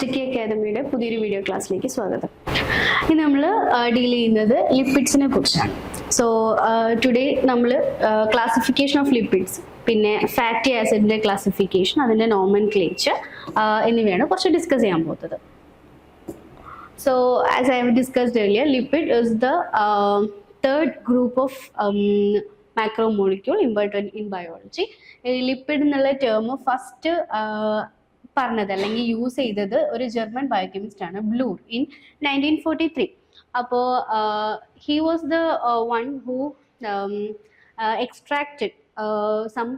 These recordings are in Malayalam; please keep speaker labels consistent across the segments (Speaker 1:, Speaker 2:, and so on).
Speaker 1: സ്റ്റിക്കി അക്കാദമിയുടെ പുതിയൊരു വീഡിയോ ക്ലാസ്സിലേക്ക് സ്വാഗതം. ഇന്ന് നമ്മൾ ഡീൽ ചെയ്യുന്നത് ലിപ്പിഡ്സിനെ കുറിച്ചാണ്. സോ ടുഡേ നമ്മൾ ക്ലാസിഫിക്കേഷൻ ഓഫ് ലിപ്പിഡ്സ്, പിന്നെ ഫാറ്റി ആസിഡിന്റെ ക്ലാസിഫിക്കേഷൻ, അതിന്റെ നോമൻക്ലേച്ചർ എന്നിവയാണ് കുറച്ച് ഡിസ്കസ് ചെയ്യാൻ പോകുന്നത്. So as I have discussed earlier, lipid is the third group of macromolecule important in biology. Lipid എന്നുള്ള ടേം ഫസ്റ്റ് പറഞ്ഞത് അല്ലെങ്കിൽ യൂസ് ചെയ്തത് ഒരു ജർമ്മൻ ബയോകെമിസ്റ്റ് ആണ്, ബ്ലൂർ, ഇൻ 1943. അപ്പോൾ he was the one who extracted some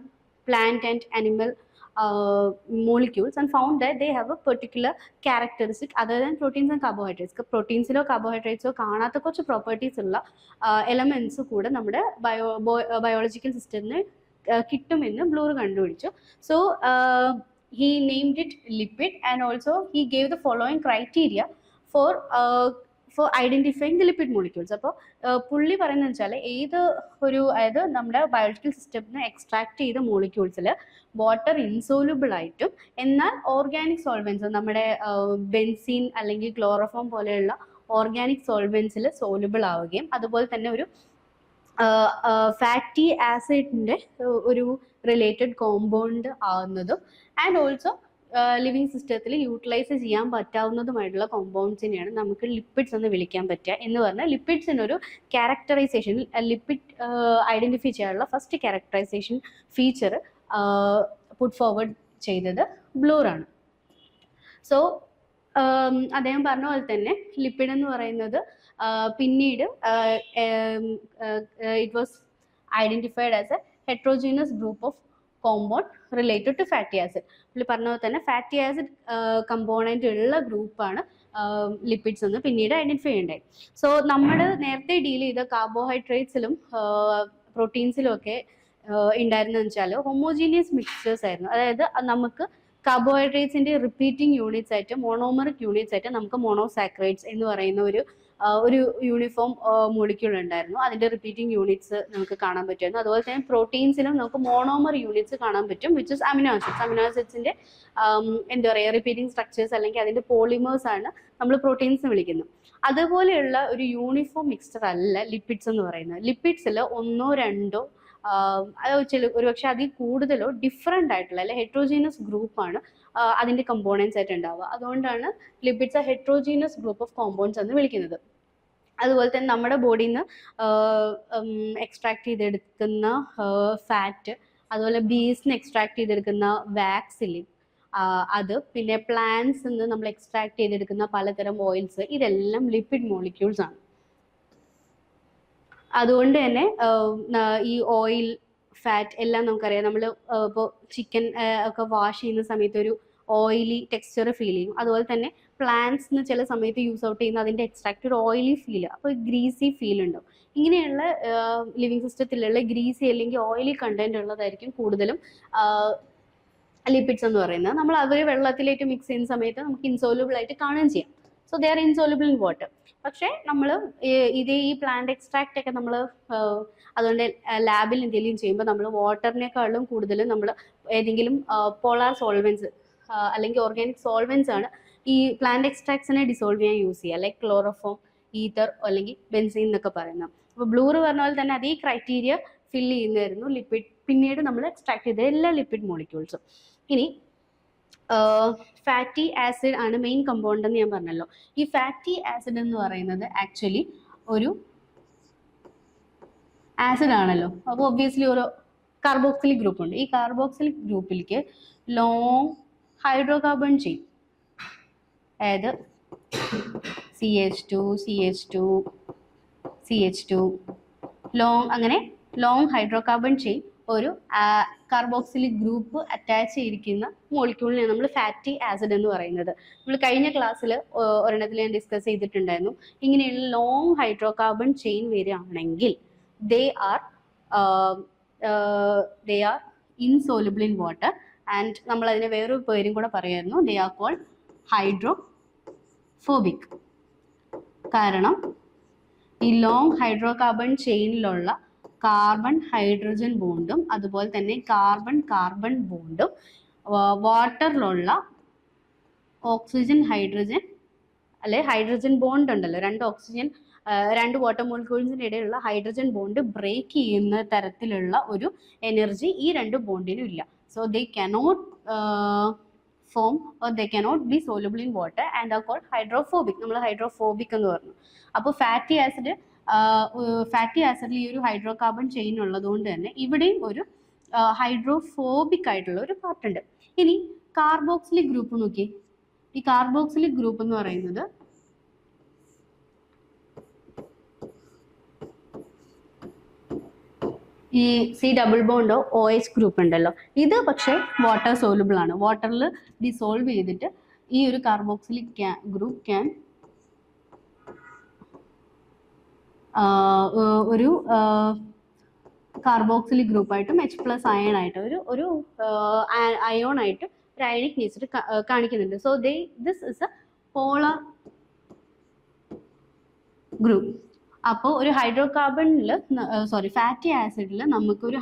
Speaker 1: plant and animal molecules and found that they have a particular characteristic other than proteins and carbohydrates. പ്രോട്ടീൻസിലോ കാർബോഹൈഡ്രേറ്റ്സോ കാണാത്ത കുറച്ച് പ്രോപ്പർട്ടീസ് ഉള്ള എലമെന്റ്സ് കൂടെ നമ്മുടെ ബയോളജിക്കൽ സിസ്റ്റത്തിന് കിട്ടുമെന്ന് ബ്ലൂർ കണ്ടുപിടിച്ചു. So he named it lipid and also he gave the following criteria for identifying the lipid molecules. അപ്പോൾ പുള്ളി പറയുന്നത് വെച്ചാൽ ഏത് ഒരു, അതായത് നമ്മുടെ ബയോളജിക്കൽ സിസ്റ്റത്തിന് എക്സ്ട്രാക്ട് ചെയ്ത മോളിക്യൂൾസിൽ വാട്ടർ ഇൻസോലുബിൾ ആയിട്ടും എന്നാൽ ഓർഗാനിക് സോൾവെൻസ്, നമ്മുടെ ബെൻസീൻ അല്ലെങ്കിൽ ക്ലോറോഫോം പോലെയുള്ള ഓർഗാനിക് സോൾവെൻസിൽ സോലുബിൾ ആവുകയും അതുപോലെ തന്നെ ഒരു ഫാറ്റി ആസിഡിന്റെ ഒരു റിലേറ്റഡ് കോമ്പൗണ്ട് ആവുന്നതും ആൻഡ് ഓൾസോ ലിവിങ് സിസ്റ്റത്തിൽ യൂട്ടിലൈസ് ചെയ്യാൻ പറ്റാവുന്നതുമായിട്ടുള്ള കോമ്പൗണ്ട്സിനെയാണ് നമുക്ക് ലിപ്പിഡ്സ് എന്ന് വിളിക്കാൻ പറ്റുക. എന്ന് പറഞ്ഞാൽ ലിപ്പിഡ്സിനൊരു ക്യാരക്ടറൈസേഷൻ, ലിപ്പിഡ് ഐഡന്റിഫൈ ചെയ്യാനുള്ള first characterization feature put forward ചെയ്തത് ബ്ലൂറാണ്. സോ അദ്ദേഹം പറഞ്ഞ പോലെ തന്നെ ലിപ്പിഡ് എന്ന് പറയുന്നത് പിന്നീട് it was identified as A heterogeneous group of compound related to fatty acid. പുള്ളി പറഞ്ഞ പോലെ തന്നെ ഫാറ്റി ആസിഡ് കമ്പോണന്റ് ഉള്ള ഗ്രൂപ്പാണ് ലിപ്പിഡ്സ് എന്ന് പിന്നീട് ഐഡന്റിഫൈ ചെയ്യണ്ടായി. സോ നമ്മൾ നേരത്തെ ഡീൽ ചെയ്ത കാർബോഹൈഡ്രേറ്റ്സിലും പ്രോട്ടീൻസിലും ഒക്കെ ഉണ്ടായിരുന്നതെന്ന് വെച്ചാൽ ഹോമോജീനിയസ് മിക്സ്ചേഴ്സ് ആയിരുന്നു. അതായത് നമുക്ക് കാർബോഹൈഡ്രേറ്റ്സിന്റെ റിപ്പീറ്റിംഗ് യൂണിറ്റ്സ് ആയിട്ട്, മോണോമറിക് യൂണിറ്റ്സ് ആയിട്ട് നമുക്ക് മോണോസാക്രൈഡ്സ് എന്ന് പറയുന്ന ഒരു യൂണിഫോം മോളിക്യൂൾ ഉണ്ടായിരുന്നു. അതിന്റെ റിപ്പീറ്റിംഗ് യൂണിറ്റ്സ് നമുക്ക് കാണാൻ പറ്റുമായിരുന്നു. അതുപോലെ തന്നെ പ്രോട്ടീൻസിലും നമുക്ക് മോണോമർ യൂണിറ്റ്സ് കാണാൻ പറ്റും, which is amino acids. Amino ആസിഡ്സിന്റെ എന്താ പറയുക, റിപ്പീറ്റിംഗ് സ്ട്രക്ചേഴ്സ് അല്ലെങ്കിൽ അതിന്റെ പോളിമേഴ്സ് ആണ് നമ്മൾ പ്രോട്ടീൻസ് വിളിക്കുന്നത്. അതുപോലെയുള്ള ഒരു യൂണിഫോം മിക്സ്ചർ അല്ല ലിപ്പിഡ്സ് എന്ന് പറയുന്നത്. ലിപ്പിഡ്സിൽ ഒന്നോ രണ്ടോ ഒരുപക്ഷെ അതിൽ കൂടുതലോ ഡിഫറെൻ്റ് ആയിട്ടുള്ള അല്ലെ ഹെട്രോജീനസ് ഗ്രൂപ്പാണ് അതിന്റെ കമ്പോണൻസ് ആയിട്ട് ഉണ്ടാവുക. അതുകൊണ്ടാണ് lipids heterogeneous group of compounds എന്ന് വിളിക്കുന്നത്. അതുപോലെ തന്നെ നമ്മുടെ ബോഡിയിൽ നിന്ന് എക്സ്ട്രാക്ട് ചെയ്തെടുക്കുന്ന ഫാറ്റ്, അതുപോലെ ബീസിന് എക്സ്ട്രാക്ട് ചെയ്തെടുക്കുന്ന വാക്സിലിൻ, അത് പിന്നെ പ്ലാന്റ്സ് നിന്ന് നമ്മൾ എക്സ്ട്രാക്ട് ചെയ്തെടുക്കുന്ന പലതരം ഓയിൽസ്, ഇതെല്ലാം ലിപ്പിഡ് മോളിക്യൂൾസ് ആണ്. അതുകൊണ്ട് തന്നെ ഈ ഓയിൽ, ഫാറ്റ് എല്ലാം നമുക്കറിയാം. നമ്മൾ ഇപ്പോൾ ചിക്കൻ ഒക്കെ വാഷ് ചെയ്യുന്ന സമയത്ത് ഒരു ഓയിലി ടെക്സ്ചർ ഫീൽ ചെയ്യും. അതുപോലെ തന്നെ പ്ലാന്റ്സിന് ചില സമയത്ത് യൂസ് ഔട്ട് ചെയ്യുന്ന അതിൻ്റെ എക്സ്ട്രാക്ട് ഒരു ഓയിലി ഫീൽ, അപ്പോൾ ഗ്രീസി ഫീൽ ഉണ്ടാവും. ഇങ്ങനെയുള്ള ലിവിങ് സിസ്റ്റത്തിലുള്ള ഗ്രീസി അല്ലെങ്കിൽ ഓയിലി കണ്ടന്റ് ഉള്ളതായിരിക്കും കൂടുതലും ലിപ്പിഡ്സ് എന്ന് പറയുന്നത്. നമ്മൾ അവർ വെള്ളത്തിലേക്ക് മിക്സ് ചെയ്യുന്ന സമയത്ത് നമുക്ക് ഇൻസോലുബിൾ ആയിട്ട് കാണുകയും ചെയ്യാം. So they are insoluble in water. പക്ഷേ നമ്മൾ ഈ പ്ലാന്റ് എക്സ്ട്രാക്റ്റ് ഒക്കെ നമ്മൾ അതുകൊണ്ട് ലാബിൽ എന്തെങ്കിലും ചെയ്യുമ്പോൾ നമ്മൾ വാട്ടറിനേക്കാളും കൂടുതൽ നമ്മൾ ഏതെങ്കിലും പോളാർ സോൾവെൻസ് അല്ലെങ്കിൽ ഓർഗാനിക് സോൾവെൻസ് ആണ് ഈ പ്ലാന്റ് എക്സ്ട്രാക്ട്സിനെ ഡിസോൾവ് ചെയ്യാൻ യൂസ് ചെയ്യുക, ലൈക്ക് ക്ലോറോഫോം, ഈതർ അല്ലെങ്കിൽ ബെൻസീൻ എന്നൊക്കെ പറയുന്നത്. അപ്പോൾ ബ്ലൂർ പറഞ്ഞ പോലെ തന്നെ അതേ ക്രൈറ്റീരിയ ഫിൽ ചെയ്യുന്നതായിരുന്നു ലിപ്പിഡ് പിന്നീട് നമ്മൾ എക്സ്ട്രാക്ട് ചെയ്ത എല്ലാ ലിപ്പിഡ് മോളിക്യൂൾസും. ഇനി ഫാറ്റി ആസിഡ് ആണ് മെയിൻ കമ്പൗണ്ട് എന്ന് ഞാൻ പറഞ്ഞല്ലോ. ഈ ഫാറ്റി ആസിഡ് എന്ന് പറയുന്നത് ആക്ച്വലി ഒരു ആസിഡ് ആണല്ലോ. അപ്പോൾ ഒബ്വിയസ്ലി ഒരു കാർബോക്സിലിക് ഗ്രൂപ്പ് ഉണ്ട്. ഈ കാർബോക്സിലിക് ഗ്രൂപ്പിലേക്ക് ലോങ് ഹൈഡ്രോകാർബൺ ചെയിൻ, അതായത് CH2 CH2 CH2 അങ്ങനെ ലോങ് ഹൈഡ്രോകാർബൺ ചെയിൻ ഒരു കാർബോക്സിലിക് ഗ്രൂപ്പ് അറ്റാച്ച് ചെയ്തിരിക്കുന്ന മോളിക്യൂളിനെ നമ്മൾ ഫാറ്റി ആസിഡ് എന്ന് പറയുന്നത്. നമ്മൾ കഴിഞ്ഞ ക്ലാസ്സിൽ ഒരെണ്ണത്തിൽ ഞാൻ ഡിസ്കസ് ചെയ്തിട്ടുണ്ടായിരുന്നു. ഇങ്ങനെയുള്ള ലോങ് ഹൈഡ്രോകാർബൺ ചെയിൻ വരികയാണെങ്കിൽ they are insoluble in water and നമ്മൾ അതിന് വേറൊരു പേരും കൂടെ പറയുമായിരുന്നു, ദേ ആർ കോൾഡ് ഹൈഡ്രോഫോബിക്. കാരണം ഈ ലോങ് ഹൈഡ്രോകാർബൺ ചെയിനിലുള്ള കാർബൺ ഹൈഡ്രജൻ ബോണ്ടും അതുപോലെ തന്നെ കാർബൺ കാർബൺ ബോണ്ടും വാട്ടറിലുള്ള ഓക്സിജൻ ഹൈഡ്രജൻ അല്ലെ ഹൈഡ്രജൻ ബോണ്ട് ഉണ്ടല്ലോ, രണ്ട് വാട്ടർ മോളിക്യൂൾസിന് ഇടയിലുള്ള ഹൈഡ്രജൻ ബോണ്ട് ബ്രേക്ക് ചെയ്യുന്ന തരത്തിലുള്ള ഒരു എനർജി ഈ രണ്ട് ബോണ്ടിനും ഇല്ല. So they cannot form or they cannot be soluble in water and are called hydrophobic. നമ്മൾ ഹൈഡ്രോഫോബിക് എന്ന് പറഞ്ഞു. അപ്പോൾ ഫാറ്റി ആസിഡിൽ ഈ ഒരു ഹൈഡ്രോ കാർബൺ ചെയിൻ ഉള്ളതുകൊണ്ട് തന്നെ ഇവിടെയും ഒരു ഹൈഡ്രോഫോബിക് ആയിട്ടുള്ള ഒരു പാർട്ട് ഉണ്ട്. ഇനി കാർബോക്സിലിക് ഗ്രൂപ്പ് നോക്കി. ഈ കാർബോക്സിലിക് ഗ്രൂപ്പ് എന്ന് പറയുന്നത് ഈ സി ഡബിൾ ബോണ്ടോ OH ഗ്രൂപ്പ് ഉണ്ടല്ലോ, ഇത് പക്ഷേ വാട്ടർ സോലുബിൾ ആണ്. വാട്ടറിൽ ഡിസോൾവ് ചെയ്തിട്ട് ഈ ഒരു കാർബോക്സിലിക് ഗ്രൂപ്പ് ക്യാൻ ഒരു കാർബോക്സിലിക് ഗ്രൂപ്പായിട്ടും H+ അയൺ ആയിട്ട് ഒരു അയോൺ ആയിട്ട് ഒരു അയണിക് നേച്ചർ കാണിക്കുന്നുണ്ട്. So this is A pallor group. അപ്പോൾ ഒരു ഫാറ്റി ആസിഡിൽ നമുക്ക് ഒരു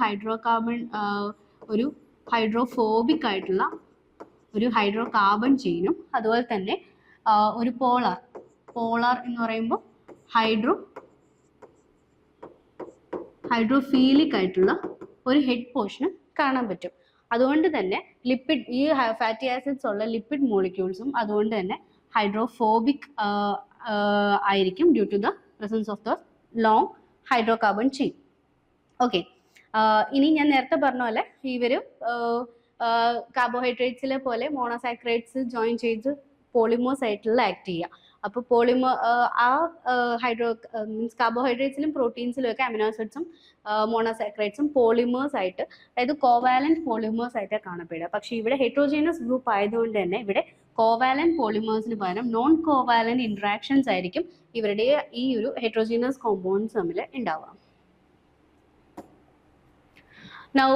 Speaker 1: ഒരു ഹൈഡ്രോഫോബിക് ആയിട്ടുള്ള ഒരു ഹൈഡ്രോ കാർബൺ ചെയിനും അതുപോലെ തന്നെ ഒരു പോളാർ എന്ന് പറയുമ്പോൾ ഹൈഡ്രോഫീലിക് ആയിട്ടുള്ള ഒരു ഹെഡ് പോർഷനും കാണാൻ പറ്റും. അതുകൊണ്ട് തന്നെ ഈ ഫാറ്റി ആസിഡ്സ് ഉള്ള ലിപ്പിഡ് മോളിക്യൂൾസും അതുകൊണ്ട് തന്നെ ഹൈഡ്രോഫോബിക് ആയിരിക്കും due to the presence of the long hydrocarbon chain. Okay, ഇനി ഞാൻ നേരത്തെ പറഞ്ഞ പോലെ ഇവര് കാർബോഹൈഡ്രേറ്റ്സിലെ പോലെ മോണോസാക്രൈഡ്സ് ജോയിൻ ചെയ്ത് പോളിമേഴ്സ് ആയിട്ടുള്ള ആക്ട് ചെയ്യുക. അപ്പോൾ മീൻസ് കാർബോഹൈഡ്രേറ്റ്സിലും പ്രോട്ടീൻസിലും ഒക്കെ അമിനോ ആസിഡ്സും മോണോസാക്രൈഡ്സും പോളിമേഴ്സ് ആയിട്ട്, അതായത് കോവാലന്റ് പോളിമേഴ്സ് ആയിട്ട് കാണപ്പെടുക. പക്ഷേ ഇവിടെ ഹെറ്ററോജീനസ് ഗ്രൂപ്പ് ആയതുകൊണ്ട് തന്നെ ഇവിടെ കോവാലന്റ് പോളിമേഴ്സിന് പകരം നോൺ കോവാലന്റ് ഇന്ററാക്ഷൻസ് ആയിരിക്കും ഇവരുടെ ഈ ഒരു ഹെറ്ററോജീനസ് കോമ്പൗണ്ട്സ് തമ്മിൽ ഉണ്ടാവുക. നൗ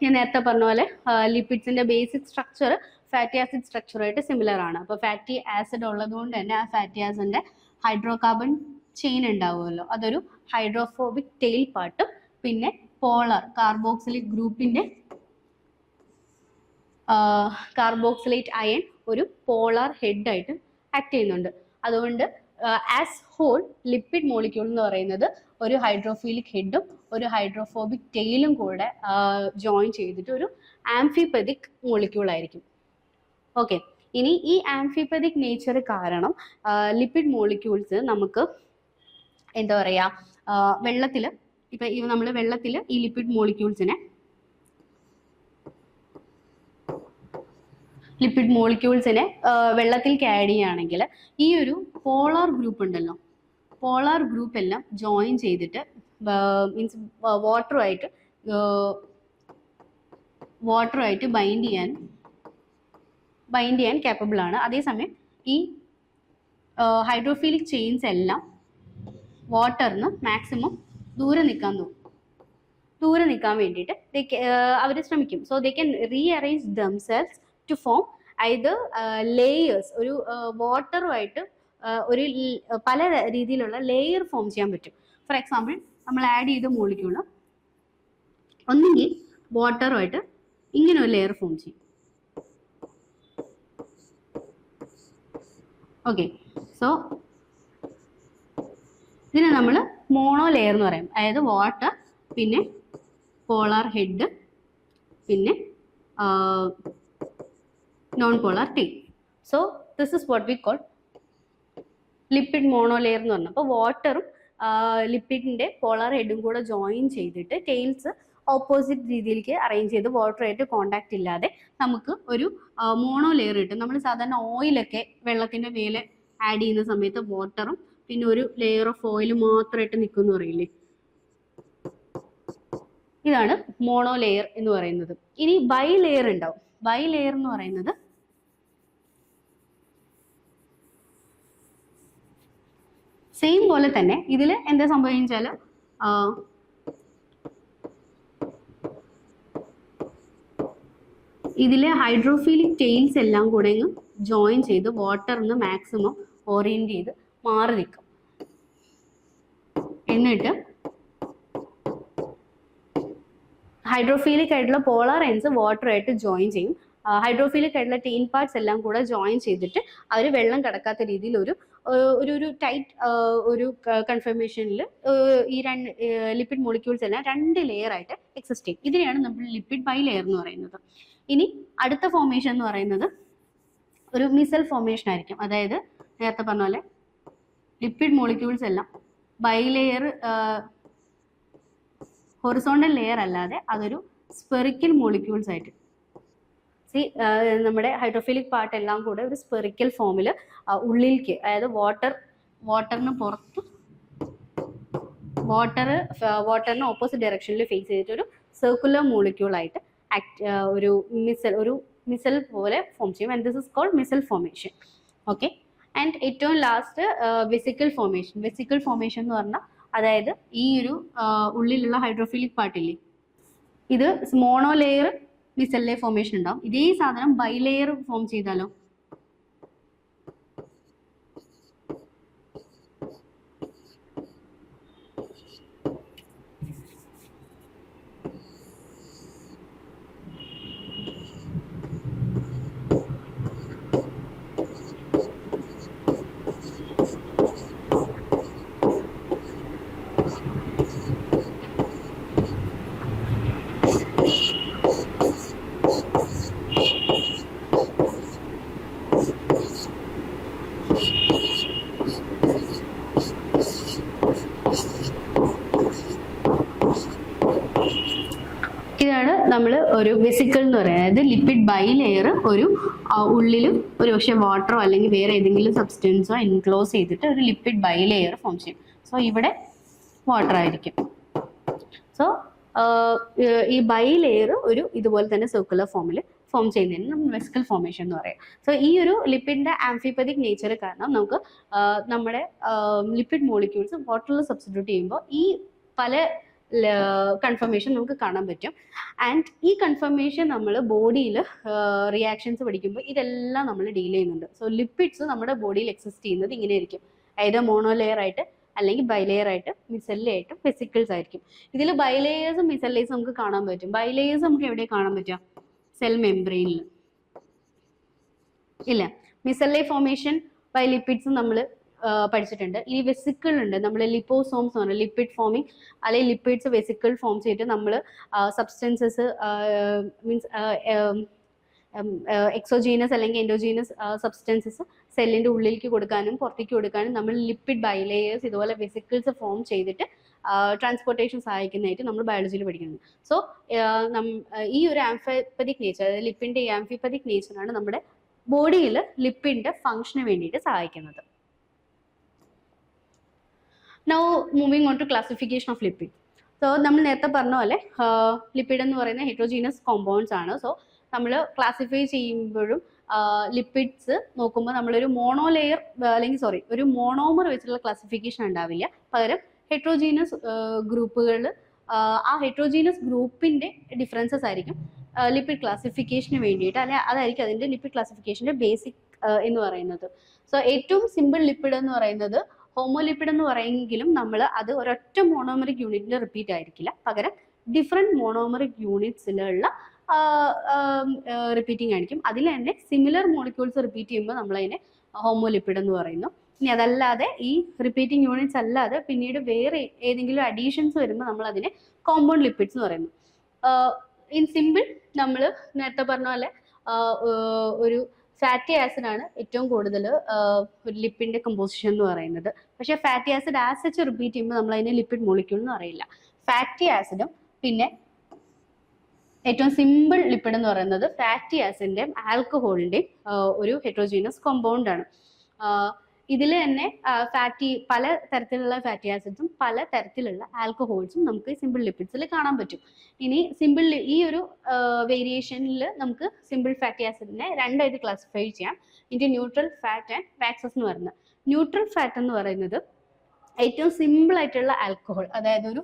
Speaker 1: ഞാൻ നേരത്തെ പറഞ്ഞ പോലെ ലിപ്പിഡ്സിന്റെ ബേസിക് സ്ട്രക്ചർ ഫാറ്റി ആസിഡ് സ്ട്രക്ചറായിട്ട് സിമിലർ ആണ്. അപ്പോൾ ഫാറ്റി ആസിഡ് ഉള്ളതുകൊണ്ട് തന്നെ ആ ഫാറ്റി ആസിഡിന്റെ ഹൈഡ്രോ കാർബൺ ചെയിൻ ഉണ്ടാവുമല്ലോ, അതൊരു ഹൈഡ്രോഫോബിക് ടെയിൽ പാർട്ടും പിന്നെ പോളർ കാർബോക്സിലിക് ഗ്രൂപ്പിന്റെ കാർബോക്സിലേറ്റ് അയൺ ഒരു പോളാർ ഹെഡ് ആയിട്ട് ആക്ട് ചെയ്യുന്നുണ്ട്. അതുകൊണ്ട് ആസ് ഹോൾ ലിപ്പിഡ് മോളിക്യൂൾ എന്ന് പറയുന്നത് ഒരു ഹൈഡ്രോഫീലിക് ഹെഡും ഒരു ഹൈഡ്രോഫോബിക് ടെയിലും കൂടെ ജോയിൻ ചെയ്തിട്ട് ഒരു ആംഫിപതിക് മോളിക്യൂൾ ആയിരിക്കും. ഓക്കെ, ഇനി ഈ ആംഫിപതിക് നേച്ചർ കാരണം ലിപ്പിഡ് മോളിക്യൂൾസ് നമുക്ക് എന്താ പറയുക, നമ്മൾ വെള്ളത്തിൽ ഈ ലിപ്പിഡ് മോളിക്യൂൾസിനെ വെള്ളത്തിൽ ആഡ് ചെയ്യുകയാണെങ്കിൽ ഈ ഒരു പോളാർ ഗ്രൂപ്പ് ഉണ്ടല്ലോ, പോളാർ ഗ്രൂപ്പ് എല്ലാം ജോയിൻ ചെയ്തിട്ട് മീൻസ് വാട്ടറുമായിട്ട് ബൈൻഡ് ചെയ്യാൻ കേപ്പബിൾ ആണ്. അതേസമയം ഈ ഹൈഡ്രോഫീലിക് ചെയിൻസ് എല്ലാം വാട്ടറിന് മാക്സിമം ദൂരെ നിൽക്കാൻ വേണ്ടിയിട്ട് അവർ ശ്രമിക്കും. So they can rearrange themselves to form either layers. ഒരു വാട്ടറുമായിട്ട് ഒരു പല രീതിയിലുള്ള ലെയർ ഫോം ചെയ്യാൻ പറ്റും. ഫോർ എക്സാമ്പിൾ, നമ്മൾ ആഡ് ചെയ്ത മോളിക്യൂള് ഒന്നെങ്കിൽ വാട്ടറുമായിട്ട് ഇങ്ങനെ ഒരു ലെയർ ഫോം ചെയ്യും. ഓക്കെ, സോ ഇതിനെ നമ്മൾ മോണോ ലെയർ എന്ന് പറയും. അതായത് വാട്ടർ, പിന്നെ പോളാർ ഹെഡ്, പിന്നെ non polar tail. So this is what we call lipid mono layer എന്ന് പറഞ്ഞു. അപ്പോൾ വാട്ടറും ലിപ്പിഡിന്റെ പോളാർ ഹെഡും കൂടെ ജോയിൻ ചെയ്തിട്ട് ടെയിൽസ് ഓപ്പോസിറ്റ് രീതിയിലേക്ക് അറേഞ്ച് ചെയ്ത് വാട്ടറായിട്ട് കോണ്ടാക്ട് ഇല്ലാതെ നമുക്ക് ഒരു മോണോ ലെയർ കിട്ടും. നമ്മൾ സാധാരണ ഓയിലൊക്കെ വെള്ളത്തിന്റെ മേലെ ആഡ് ചെയ്യുന്ന സമയത്ത് വാട്ടറും പിന്നെ ഒരു ലെയർ ഓഫ് ഓയിൽ മാത്രമായിട്ട് നിൽക്കുമെന്ന് പറയില്ലേ, ഇതാണ് മോണോ ലെയർ എന്ന് പറയുന്നത്. ഇനി ബൈ ലെയർ ഉണ്ടാവും. ബൈ ലെയർ എന്ന് പറയുന്നത് സെയിം പോലെ തന്നെ ഇതിൽ എന്താ സംഭവിച്ചാൽ ഇതിലെ ഹൈഡ്രോഫീലിക് ടെയിൽസ് എല്ലാം കൂടെ ജോയിൻ ചെയ്ത് വാട്ടറിന് മാക്സിമം ഓറിയന്റ് ചെയ്ത് മാറി നിൽക്കും. എന്നിട്ട് ഹൈഡ്രോഫീലിക് ആയിട്ടുള്ള പോളാർ എൻഡ്സ് വാട്ടറായിട്ട് ജോയിൻ ചെയ്യും. ഹൈഡ്രോഫിലിക് ആയിട്ടുള്ള ടീൻ പാർട്സ് എല്ലാം കൂടെ ജോയിൻ ചെയ്തിട്ട് അവർ വെള്ളം കടക്കാത്ത രീതിയിൽ ഒരു ടൈറ്റ് ഒരു കൺഫർമേഷനിൽ ഈ രണ്ട് ലിപ്പിഡ് മോളിക്യൂൾസ് എല്ലാം 2 ലെയർ ആയിട്ട് എക്സിസ്റ്റ് ചെയ്യും. ഇതിനെയാണ് നമ്മൾ ലിപ്പിഡ് ബൈ ലെയർ എന്ന് പറയുന്നത്. ഇനി അടുത്ത ഫോർമേഷൻ എന്ന് പറയുന്നത് ഒരു മിസൽ ഫോർമേഷൻ ആയിരിക്കും. അതായത് നേരത്തെ പറഞ്ഞ പോലെ ലിപ്പിഡ് മോളിക്യൂൾസ് എല്ലാം ബൈ ലെയർ ഹൊറിസോണ്ടൽ ലെയർ അല്ലാതെ അതൊരു സ്പെറിക്കൽ മോളിക്യൂൾസ് ആയിട്ട് നമ്മുടെ ഹൈഡ്രോഫിലിക് പാർട്ട് എല്ലാം കൂടെ ഒരു സ്പെറിക്കൽ ഫോമിൽ ഉള്ളിലേക്ക്, അതായത് വാട്ടറിന് പുറത്ത് വാട്ടറിന് ഓപ്പോസിറ്റ് ഡയറക്ഷനിൽ ഫേസ് ചെയ്തിട്ട് ഒരു സർക്കുലർ മോളിക്യൂൾ ആയിട്ട് ഒരു മിസൽ പോലെ ഫോം ചെയ്യും. And this is called micelle formation. Okay. And ഏറ്റവും last vesicle formation. Vesicle formation എന്ന് പറഞ്ഞാൽ അതായത് ഈ ഒരു ഉള്ളിലുള്ള ഹൈഡ്രോഫിലിക് പാർട്ടില്ലേ, ഇത് monolayer micelle layer formation ഉണ്ടാവും. ഇതേ സാധനം ബൈ ലെയർ ഫോം ചെയ്താലോ, ഇതാണ് നമ്മൾ ഒരു വെസിക്കിൾ എന്ന് പറയുന്നത്. ലിപ്പിഡ് ബൈ ലെയർ ഒരു ഉള്ളിലും ഒരു പക്ഷേ വാട്ടറോ അല്ലെങ്കിൽ വേറെ ഏതെങ്കിലും സബ്സ്റ്റൻസോ എൻക്ലോസ് ചെയ്തിട്ട് ഒരു ലിപ്പിഡ് ബൈ ലെയർ ഫോം ചെയ്യും. സോ ഇവിടെ വാട്ടർ ആയിരിക്കും. സോ ഈ ബൈ ലെയർ ഒരു ഇതുപോലെ തന്നെ സർക്കുലർ ഫോമിൽ ഫോം ചെയ്യുന്നതിന് നമ്മൾ വെസിക്കൽ ഫോർമേഷൻ എന്ന് പറയാം. സോ ഈ ഒരു ലിപ്പിഡിന്റെ ആംഫിപ്പതിക് നേച്ചർ കാരണം നമുക്ക് നമ്മുടെ ലിപ്പിഡ് മോളിക്യൂൾസ് വാട്ടറിൽ സബ്സ്റ്റിറ്റ്യൂട്ട് ചെയ്യുമ്പോൾ ഈ പല കൺഫർമേഷൻ നമുക്ക് കാണാൻ പറ്റും. ആൻഡ് ഈ കൺഫർമേഷൻ നമ്മൾ ബോഡിയിൽ റിയാക്ഷൻസ് പഠിക്കുമ്പോൾ ഇതെല്ലാം നമ്മൾ ഡീൽ ചെയ്യുന്നുണ്ട്. സോ ലിപ്പിഡ്സ് നമ്മുടെ ബോഡിയിൽ എക്സിസ്റ്റ് ചെയ്യുന്നത് ഇങ്ങനെ ആയിരിക്കും. അതായത് മോണോ ലെയർ ആയിട്ട് അല്ലെങ്കിൽ ബൈലെയർ ആയിട്ട് മിസെല്ലെ ആയിട്ടും വെസിക്കിൾസ് ആയിരിക്കും. ഇതിൽ ബൈലെയേഴ്സും മിസെല്ലേഴ്സും നമുക്ക് കാണാൻ പറ്റും. ബൈലെയേഴ്സ് നമുക്ക് എവിടെ കാണാൻ പറ്റുക? സെൽ മെംബ്രെയിനിൽ ഇല്ല. മിസെല്ലെ ഫോർമേഷൻ ബൈ ലിപ്പിഡ്സും നമ്മൾ പഠിച്ചിട്ടുണ്ട്. ഈ വെസിക്കിൾ ഉണ്ട്, നമ്മൾ ലിപ്പോസോംസ് എന്ന് പറഞ്ഞാൽ ലിപ്പിഡ് ഫോമിങ് അല്ലെങ്കിൽ ലിപ്പിഡ്സ് വെസിക്കിൾ ഫോം ചെയ്തിട്ട് നമ്മൾ സബ്സ്റ്റൻസസ് മീൻസ് എക്സോജീനസ് അല്ലെങ്കിൽ എൻഡോജീനസ് സബ്സ്റ്റൻസസ് സെല്ലിൻ്റെ ഉള്ളിലേക്ക് കൊടുക്കാനും പുറത്തേക്ക് കൊടുക്കാനും നമ്മൾ ലിപ്പിഡ് ബൈലെയേഴ്സ് ഇതുപോലെ വെസിക്കിൾസ് ഫോം ചെയ്തിട്ട് ട്രാൻസ്പോർട്ടേഷൻ സഹായിക്കുന്നതായിട്ട് നമ്മൾ ബയോളജിയിൽ പഠിക്കുന്നത്. സോ ഈ ഒരു ആംഫിപ്പതിക് നേച്ചർ, അതായത് ലിപ്പിഡിൻ്റെ ഈ ആംഫിപ്പതിക് നേച്ചറാണ് നമ്മുടെ ബോഡിയിൽ ലിപ്പിഡിൻ്റെ ഫംഗ്ഷന് വേണ്ടിയിട്ട് സഹായിക്കുന്നത്. Now moving on to classification of lipid. So നമ്മൾ നേരത്തെ പറഞ്ഞ പോലെ ലിപ്പിഡ് എന്ന് പറയുന്ന ഹെറ്ററോജീനസ് കോമ്പൗണ്ട്സ് ആണ്. സോ നമ്മൾ ക്ലാസിഫൈ ചെയ്യുമ്പോഴും ലിപ്പിഡ്സ് നോക്കുമ്പോൾ നമ്മളൊരു മോണോ ലെയർ അല്ലെങ്കിൽ ഒരു മോണോമർ വെച്ചുള്ള ക്ലാസിഫിക്കേഷൻ ഉണ്ടാവില്ല. പകരം ഹെറ്ററോജീനസ് ഗ്രൂപ്പുകൾ, ആ ഹെറ്ററോജീനസ് ഗ്രൂപ്പിൻ്റെ ഡിഫറൻസസ് ആയിരിക്കും ലിപ്പിഡ് ക്ലാസിഫിക്കേഷന് വേണ്ടിയിട്ട്, അല്ലെ അതായിരിക്കും അതിൻ്റെ ലിപ്പിഡ് ക്ലാസിഫിക്കേഷൻ്റെ ബേസിക് എന്ന് പറയുന്നത്. സോ ഏറ്റവും സിമ്പിൾ ലിപ്പിഡ് എന്ന് പറയുന്നത് ഹോമോലിപ്പിഡ് എന്ന് പറയുമെങ്കിലും നമ്മൾ അത് ഒരൊറ്റ മോണോമറിക് യൂണിറ്റിൽ റിപ്പീറ്റ് ആയിരിക്കില്ല, പകരം ഡിഫറെൻറ്റ് മോണോമറിക് യൂണിറ്റ്സിലുള്ള റിപ്പീറ്റിംഗ് ആയിരിക്കും. അതിൽ തന്നെ സിമിലർ മോളിക്യൂൾസ് റിപ്പീറ്റ് ചെയ്യുമ്പോൾ നമ്മളതിനെ ഹോമോലിപ്പിഡ് എന്ന് പറയുന്നു. ഇനി അതല്ലാതെ ഈ റിപ്പീറ്റിംഗ് യൂണിറ്റ്സ് അല്ലാതെ പിന്നീട് വേറെ ഏതെങ്കിലും അഡീഷൻസ് വരുമ്പോൾ നമ്മൾ അതിനെ കോമ്പൗണ്ട് ലിപ്പിഡ്സ് എന്ന് പറയുന്നു. ഇൻ സിമ്പിൾ നമ്മൾ നേരത്തെ പറഞ്ഞ പോലെ ഒരു ഫാറ്റി ആസിഡ് ആണ് ഏറ്റവും കൂടുതൽ ഒരു ലിപ്പിഡിന്റെ കമ്പോസിഷൻ എന്ന് പറയുന്നത്. പക്ഷേ ഫാറ്റി ആസിഡ് ആസ് റിപ്പീറ്റ് ചെയ്യുമ്പോൾ നമ്മൾ അതിനെ ലിപ്പിഡ് മോളിക്യൂൾ എന്ന് പറയില്ല. ഫാറ്റി ആസിഡും പിന്നെ ഏറ്റവും സിമ്പിൾ ലിപ്പിഡ് എന്ന് പറയുന്നത് ഫാറ്റി ആസിഡിന്റെയും ആൽക്കഹോളിന്റെയും ഒരു ഹെറ്ററോജീനസ് കോമ്പൗണ്ട് ആണ്. ഇതിൽ തന്നെ പല തരത്തിലുള്ള ഫാറ്റി ആസിഡ്സും പല തരത്തിലുള്ള ആൽക്കഹോൾസും നമുക്ക് സിമ്പിൾ ലിപ്പിഡ്സിൽ കാണാൻ പറ്റും. ഇനി ഈ ഒരു വേരിയേഷനിൽ നമുക്ക് സിമ്പിൾ ഫാറ്റി ആസിഡിനെ രണ്ടായിട്ട് ക്ലാസിഫൈ ചെയ്യാം. ഇതിന്റെ ന്യൂട്രൽ ഫാറ്റ് ആൻഡ് വാക്സസ് എന്ന് പറയുന്നത്. ന്യൂട്രൽ ഫാറ്റ് എന്ന് പറയുന്നത് ഏറ്റവും സിമ്പിൾ ആയിട്ടുള്ള ആൽക്കഹോൾ, അതായത് ഒരു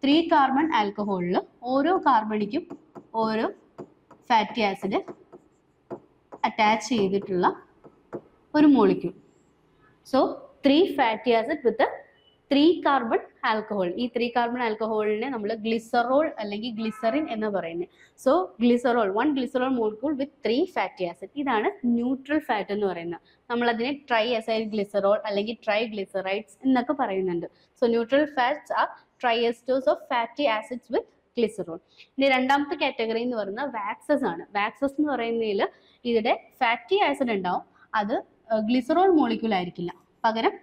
Speaker 1: 3 കാർബൺ ആൽക്കഹോളിൽ ഓരോ കാർബണിക്കും ഓരോ ഫാറ്റി ആസിഡ് അറ്റാച്ച് ചെയ്തിട്ടുള്ള ഒരു molecule. So 3 fatty acid with a 3 carbon alcohol, ഈ 3 കാർബൺ ആൽക്കഹോളിനെ നമ്മൾ ഗ്ലിസറോൾ അല്ലെങ്കിൽ ഗ്ലിസറിൻ എന്ന് പറയുന്നത്. സോ ഗ്ലിസറോൾ, 1 ഗ്ലിസറോൾ മോളിക്യൂൾ വിത്ത് 3 ഫാറ്റി ആസിഡ്, ഇതാണ് ന്യൂട്രൽ ഫാറ്റ് എന്ന് പറയുന്നത്. നമ്മൾ അതിനെ ട്രൈ എസൈൽ ഗ്ലിസറോൾ അല്ലെങ്കിൽ ട്രൈ ഗ്ലിസറൈഡ്സ് എന്നൊക്കെ പറയുന്നുണ്ട്. So neutral fats R try എസ്റ്റേഴ്സ് of fatty acids with glycerol. ഇനി രണ്ടാമത്തെ കാറ്റഗറി എന്ന് പറയുന്നത് വാക്സസ് ആണ്. വാക്സസ് എന്ന് പറയുന്നതിൽ ഇതിന്റെ ഫാറ്റി ആസിഡ് ഉണ്ടാവും, അത് ഗ്ലിസറോൾ മോളിക്യൂൾ ആയിരിക്കില്ല, പകരം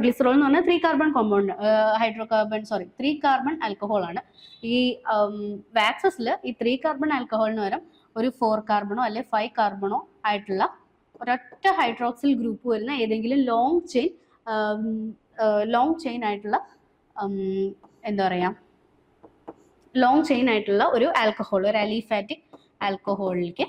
Speaker 1: ഗ്ലിസറോൾ എന്ന് പറഞ്ഞാൽ 3 carbon compound hydrocarbon 3 carbon alcohol ആണ്. ഈ വാക്സസിൽ ഈ 3 കാർബൺ ആൽക്കഹോളിന് പകരം ഒരു 4 കാർബണോ അല്ലെ 5 കാർബണോ ആയിട്ടുള്ള ഒരൊറ്റ ഹൈഡ്രോക്സിൽ ഗ്രൂപ്പ് വരുന്ന ഏതെങ്കിലും ലോങ് ചെയിൻ ആയിട്ടുള്ള എന്താ പറയാ, ലോങ് ചെയിൻ ആയിട്ടുള്ള ഒരു ആൽക്കഹോൾ, ഒരു അലിഫാറ്റിക് ആൽക്കഹോളിലേക്ക്